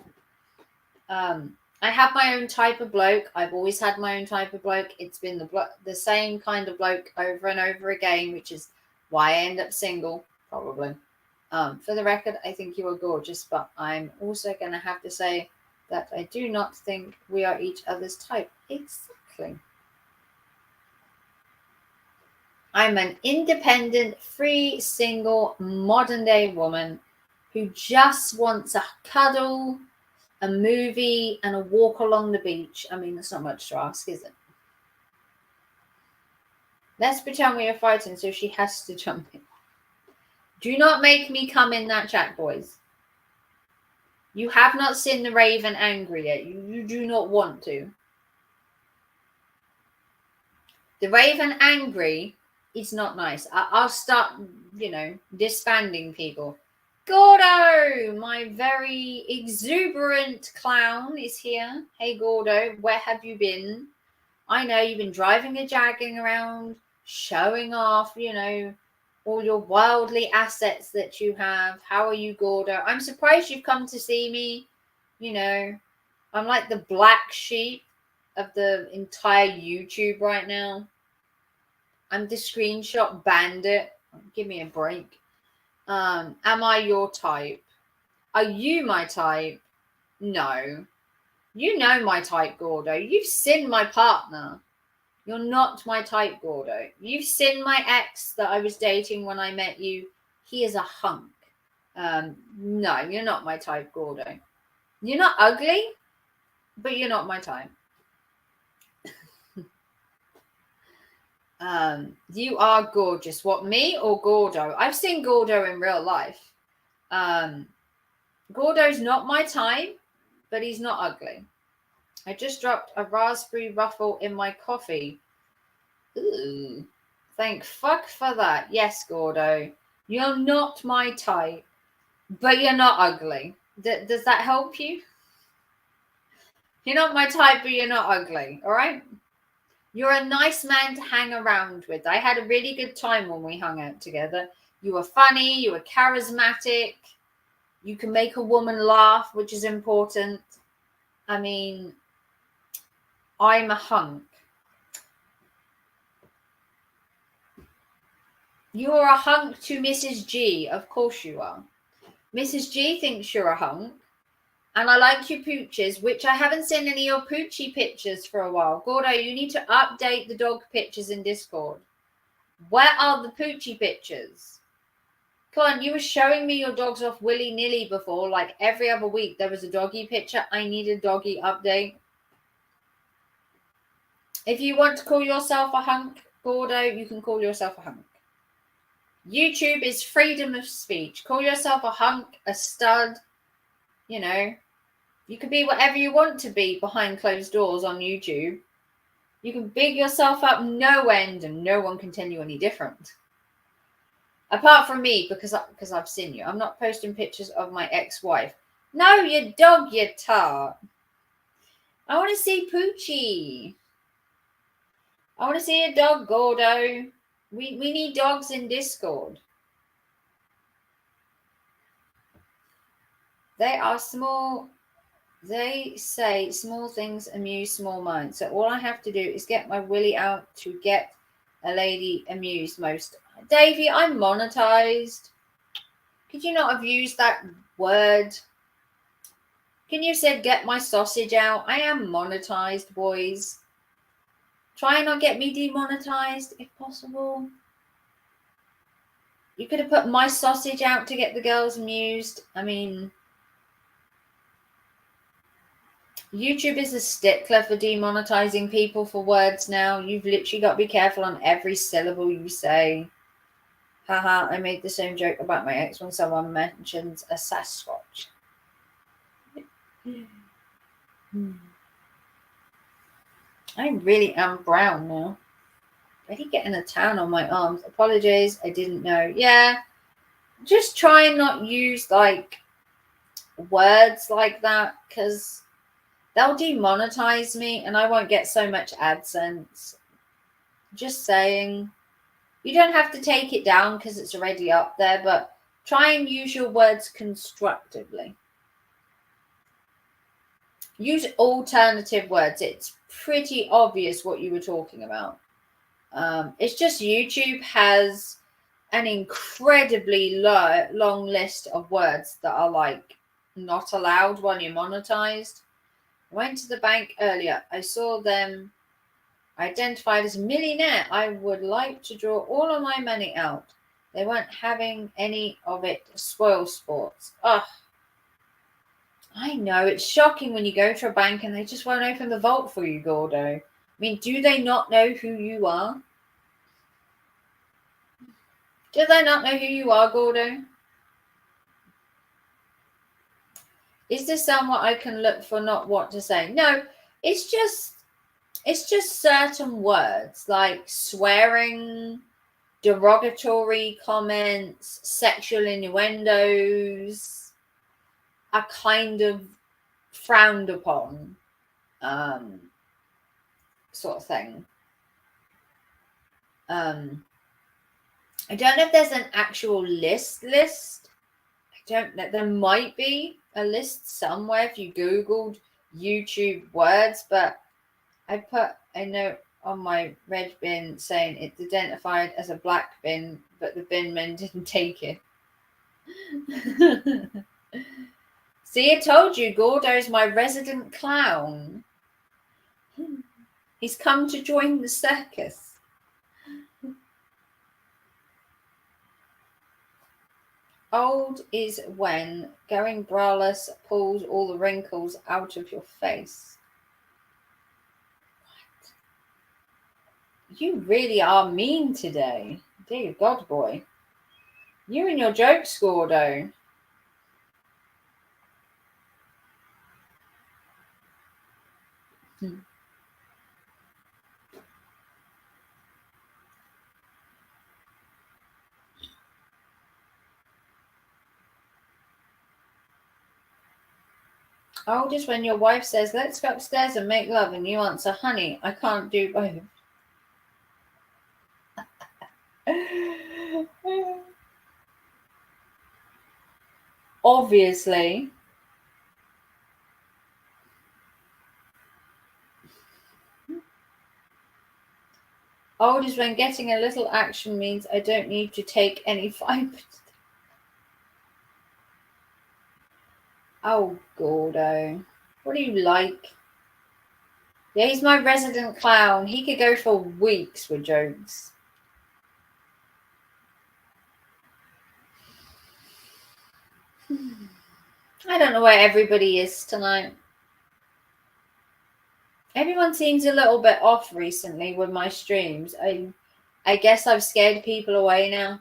I have my own type of bloke. I've always had my own type of bloke. It's been the same kind of bloke over and over again, which is why I end up single, probably. For the record, I think you are gorgeous, but I'm also going to have to say that I do not think we are each other's type. Exactly. I'm an independent, free, single, modern-day woman who just wants a cuddle, a movie, and a walk along the beach. I mean, that's not much to ask, is it? Let's pretend we are fighting, so she has to jump in. Do not make me come in that chat, boys. You have not seen the Raven angry yet. You do not want to. The Raven angry is not nice. I'll start, disbanding people. Gordo, my very exuberant clown, is here. Hey, Gordo, where have you been? I know you've been driving a jagging around, showing off, all your worldly assets that you have. How are you, Gordo? I'm surprised you've come to see me. I'm like the black sheep of the entire YouTube right now. I'm the screenshot bandit. Give me a break. Am I your type? Are you my type? No. You know my type, Gordo. You've seen my partner. You're not my type, Gordo. You've seen my ex that I was dating when I met you. He is a hunk. No, you're not my type, Gordo. You're not ugly, but you're not my type. You are gorgeous. What, me or Gordo? I've seen Gordo in real life. Gordo's not my type, but he's not ugly. I just dropped a raspberry ruffle in my coffee. Ooh. Thank fuck for that. Yes, Gordo. You're not my type, but you're not ugly. Does that help you? You're not my type, but you're not ugly. All right. You're a nice man to hang around with. I had a really good time when we hung out together. You were funny. You were charismatic. You can make a woman laugh, which is important. I mean, I'm a hunk. You're a hunk to Mrs. G. Of course you are. Mrs. G thinks you're a hunk. And I like your pooches, which I haven't seen any of your poochy pictures for a while. Gordo, you need to update the dog pictures in Discord. Where are the poochy pictures? Come on, you were showing me your dogs off willy-nilly before. Like every other week there was a doggy picture. I need a doggy update. If you want to call yourself a hunk, Gordo, you can call yourself a hunk. YouTube is freedom of speech. Call yourself a hunk, a stud, you know. You can be whatever you want to be behind closed doors on YouTube. You can big yourself up no end and no one can tell you any different. Apart from me, because I've seen you. I'm not posting pictures of my ex-wife. No, you dog, you tart. I want to see Poochie. I want to see a dog, Gordo. We need dogs in Discord. They are small. They say small things amuse small minds. So all I have to do is get my willy out to get a lady amused most. Davey, I'm monetized. Could you not have used that word? Can you have said get my sausage out? I am monetized, boys. Try and not get me demonetized if possible. You could have put my sausage out to get the girls amused. I mean, YouTube is a stickler for demonetizing people for words now. You've literally got to be careful on every syllable you say. Haha, I made the same joke about my ex when someone mentions a Sasquatch. I really am brown now. Really getting a tan on my arms. Apologies, I didn't know. Yeah, just try and not use like words like that because they'll demonetize me and I won't get so much AdSense. Just saying. You don't have to take it down because it's already up there, but try and use your words constructively. Use alternative words. It's pretty obvious what you were talking about. It's just YouTube has an incredibly long list of words that are like not allowed when you're monetized. I went to the bank earlier. I saw them identified as millionaire. I would like to draw all of my money out. They weren't having any of it. Spoil sports. Ugh. I know. It's shocking when you go to a bank and they just won't open the vault for you, Gordo. I mean, do they not know who you are? Do they not know who you are, Gordo? Is this somewhat I can look for not what to say? No, it's just certain words like swearing, derogatory comments, sexual innuendos are kind of frowned upon, sort of thing. I don't know if there's an actual list. I don't know. There might be a list somewhere if you Googled YouTube words, but I put a note on my red bin saying it's identified as a black bin, but the bin men didn't take it. See, I told you, Gordo's my resident clown. He's come to join the circus. Old is when going braless pulls all the wrinkles out of your face. What? You really are mean today. Dear God, boy. You and your jokes, Gordo. Oh, just when your wife says, let's go upstairs and make love, and you answer, honey, I can't do both. Obviously. Old is when getting a little action means I don't need to take any fibers. Oh, Gordo. What do you like? Yeah, he's my resident clown. He could go for weeks with jokes. I don't know where everybody is tonight. Everyone seems a little bit off recently with my streams. I guess I've scared people away now.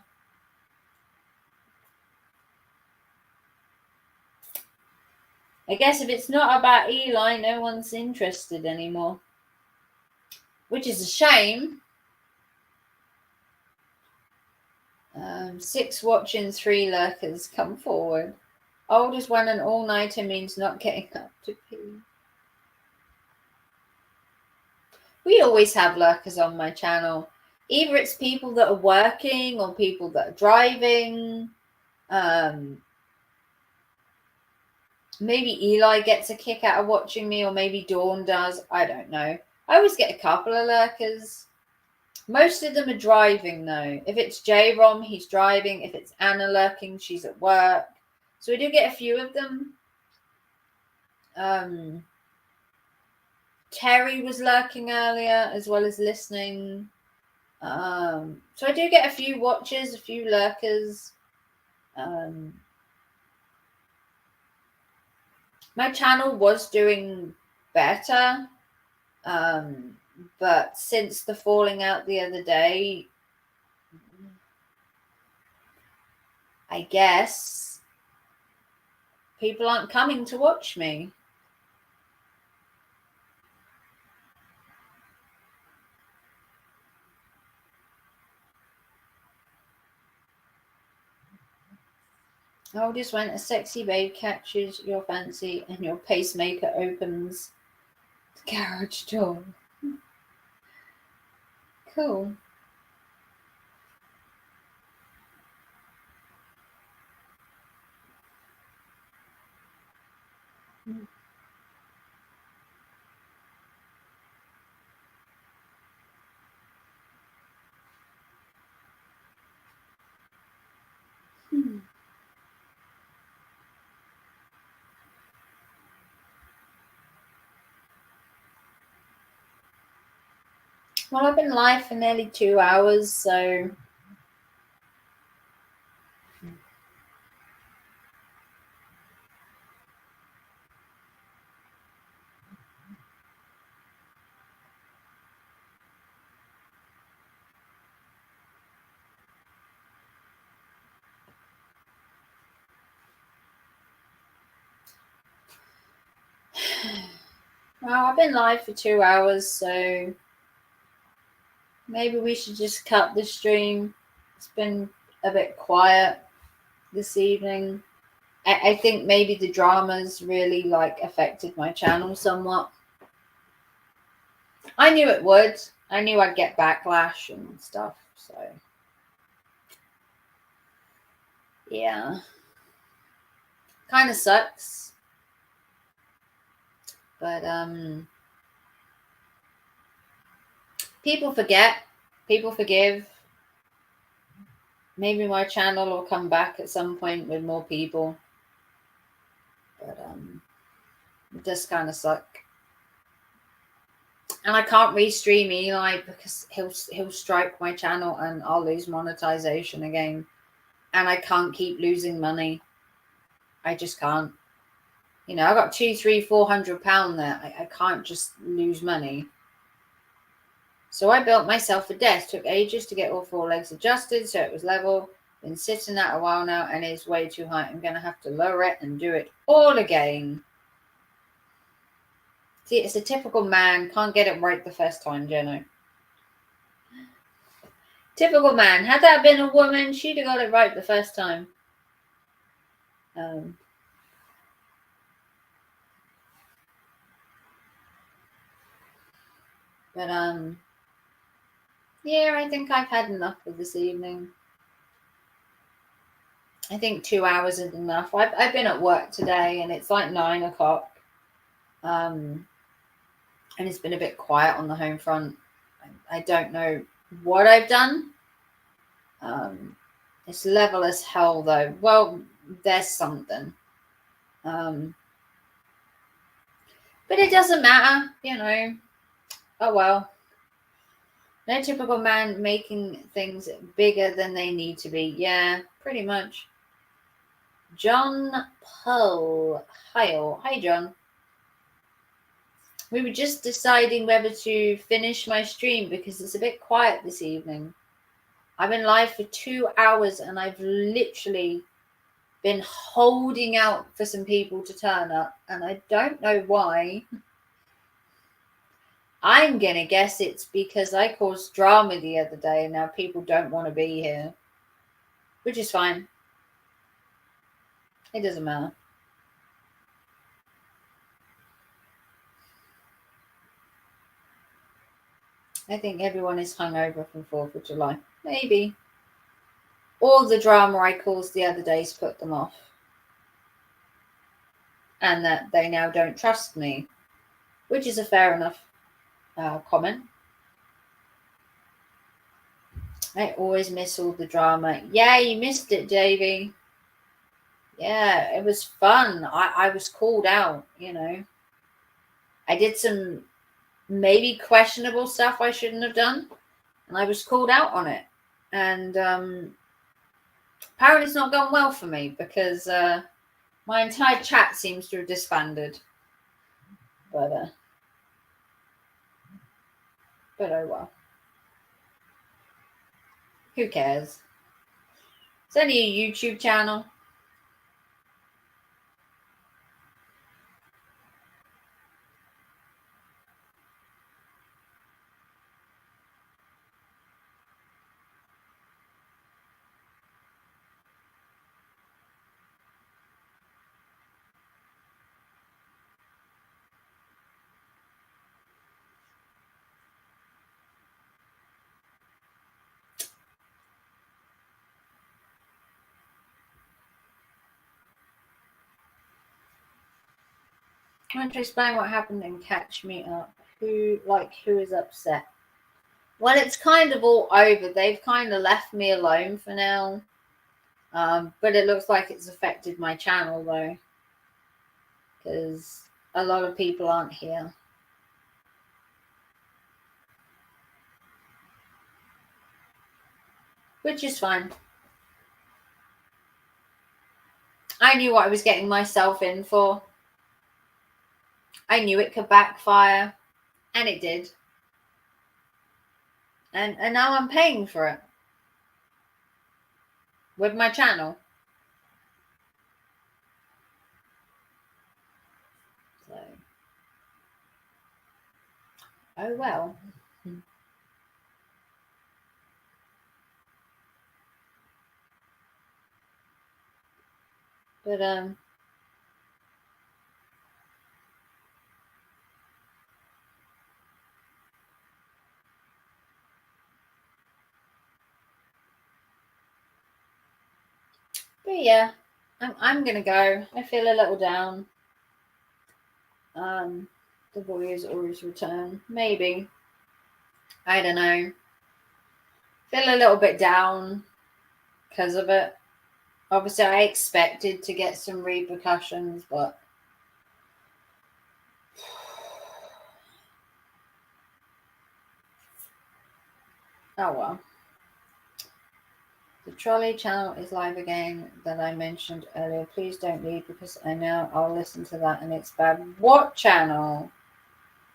I guess if it's not about Eli, no one's interested anymore. Which is a shame. 6 watching, 3 lurkers. Come forward. Old is when an all-nighter means not getting up to pee. We always have lurkers on my channel. Either it's people that are working or people that are driving. Maybe Eli gets a kick out of watching me, or maybe Dawn does. I don't know. I always get a couple of lurkers. Most of them are driving, though. If it's J-Rom, he's driving. If it's Anna lurking, she's at work. So we do get a few of them. Terry was lurking earlier, as well as listening. So I do get a few watchers, a few lurkers. My channel was doing better, but since the falling out the other day, I guess people aren't coming to watch me. Oh, just when a sexy babe catches your fancy and your pacemaker opens the garage door. Cool. Well, I've been live for nearly 2 hours, so well, I've been live for 2 hours, so maybe we should just cut the stream. It's been a bit quiet this evening. I think maybe the dramas really affected my channel somewhat. I knew it would. I knew I'd get backlash and stuff, so yeah. Kind of sucks. But people forget, people forgive. Maybe my channel will come back at some point with more people. But it does kind of suck. And I can't restream Eli because he'll strike my channel and I'll lose monetization again. And I can't keep losing money. I just can't. You know, I got £200-400 there. I can't just lose money. So I built myself a desk. Took ages to get all 4 legs adjusted so it was level. Been sitting that a while now and it's way too high. I'm going to have to lower it and do it all again. See, it's a typical man. Can't get it right the first time, Jenno. Typical man. Had that been a woman, she'd have got it right the first time. But yeah, I think I've had enough for this evening. I think 2 hours is enough. I've been at work today and it's like 9 o'clock. And it's been a bit quiet on the home front. I don't know what I've done. It's level as hell though. Well, there's something. But it doesn't matter, you know. Oh well. No typical man making things bigger than they need to be. Yeah, pretty much. John Poe. Hi, John. We were just deciding whether to finish my stream because it's a bit quiet this evening. I've been live for 2 hours and I've literally been holding out for some people to turn up, and I don't know why. I'm going to guess it's because I caused drama the other day and now people don't want to be here, which is fine. It doesn't matter. I think everyone is hungover from 4th of July. Maybe. All the drama I caused the other days put them off. And that they now don't trust me, which is a fair enough comment. I always miss all the drama. Yeah, you missed it, Davey. Yeah, it was fun. I was called out, you know. I did some maybe questionable stuff I shouldn't have done, and I was called out on it. And apparently it's not gone well for me because my entire chat seems to have disbanded. But oh well. Who cares? It's only a YouTube channel. I want to explain what happened and catch me up. Who is upset? Well, it's kind of all over. They've kind of left me alone for now. But it looks like it's affected my channel though, because a lot of people aren't here. Which is fine. I knew what I was getting myself in for. I knew it could backfire, and it did. And now I'm paying for it with my channel. So, oh well. But yeah, I'm gonna go. I feel a little down. The Warriors always return. Maybe. I don't know. Feel a little bit down because of it. Obviously, I expected to get some repercussions, but oh well. The trolley channel is live again that I mentioned earlier. Please don't leave because I know I'll listen to that and it's bad. What channel?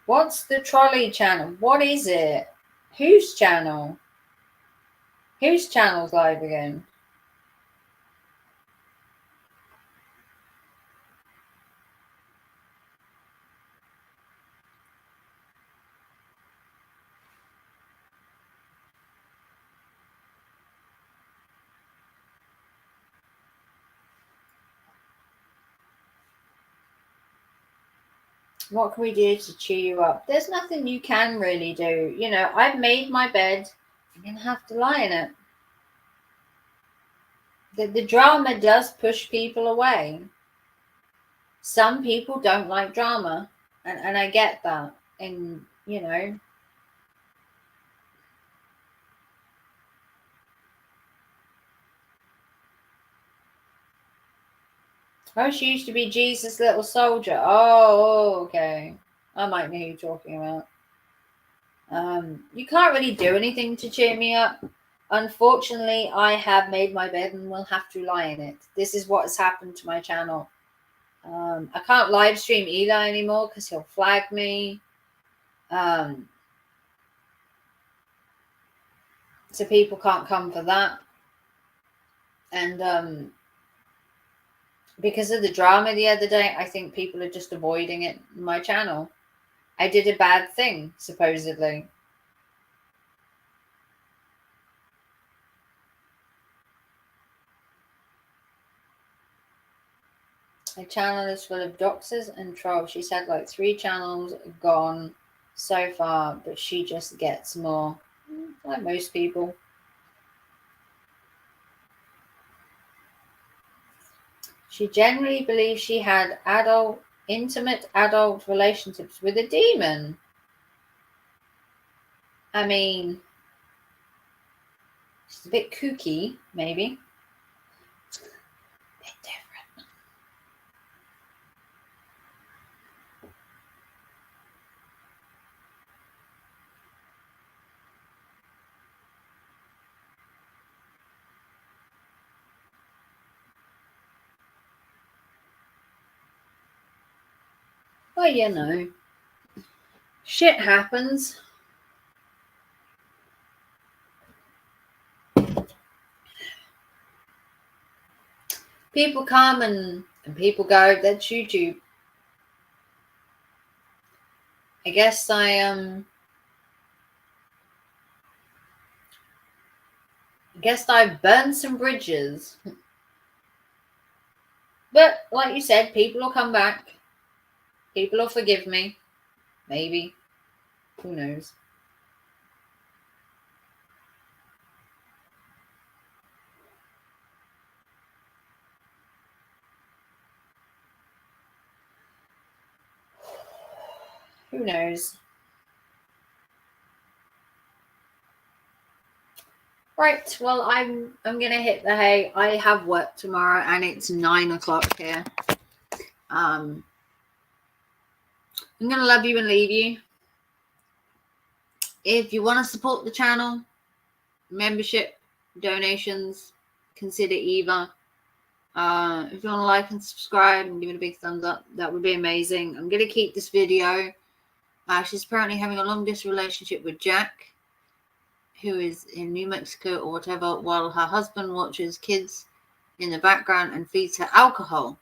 What's the trolley channel? What is it? Whose channel? Whose channel's live again? What can we do to cheer you up? There's nothing you can really do. You know, I've made my bed. I'm going to have to lie in it. The drama does push people away. Some people don't like drama. And I get that. And, you know. Oh, she used to be Jesus' little soldier. Oh, okay. I might know who you're talking about. You can't really do anything to cheer me up. Unfortunately, I have made my bed and will have to lie in it. This is what has happened to my channel. I can't live stream Eli anymore because he'll flag me. So people can't come for that. And because of the drama the other day, I think people are just avoiding it in my channel. I did a bad thing, supposedly. My channel is full of doxers and trolls. She's had like 3 channels gone so far, but she just gets more. Like most people. She generally believes she had intimate adult relationships with a demon. I mean, she's a bit kooky, maybe. A bit different. Well, you know, shit happens. People come and people go. That's YouTube. I guess I burned some bridges. But like you said, people will come back. People will forgive me. Maybe. Who knows? Who knows? Right, well, I'm gonna hit the hay. I have work tomorrow, and it's 9 o'clock here. I'm gonna love you and leave you. If you want to support the channel, membership, donations, consider either. If you want to like and subscribe and give it a big thumbs up, that would be amazing. I'm gonna keep this video. She's apparently having a long distance relationship with Jack, who is in New Mexico or whatever, while her husband watches kids in the background and feeds her alcohol.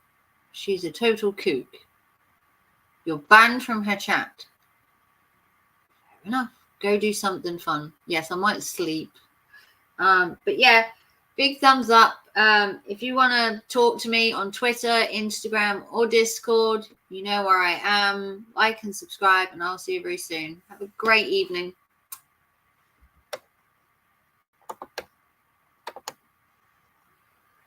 She's a total kook. You're banned from her chat. Fair enough. Go do something fun. Yes, I might sleep. But yeah, big thumbs up. If you want to talk to me on Twitter, Instagram, or Discord, you know where I am. Like and subscribe, and I'll see you very soon. Have a great evening.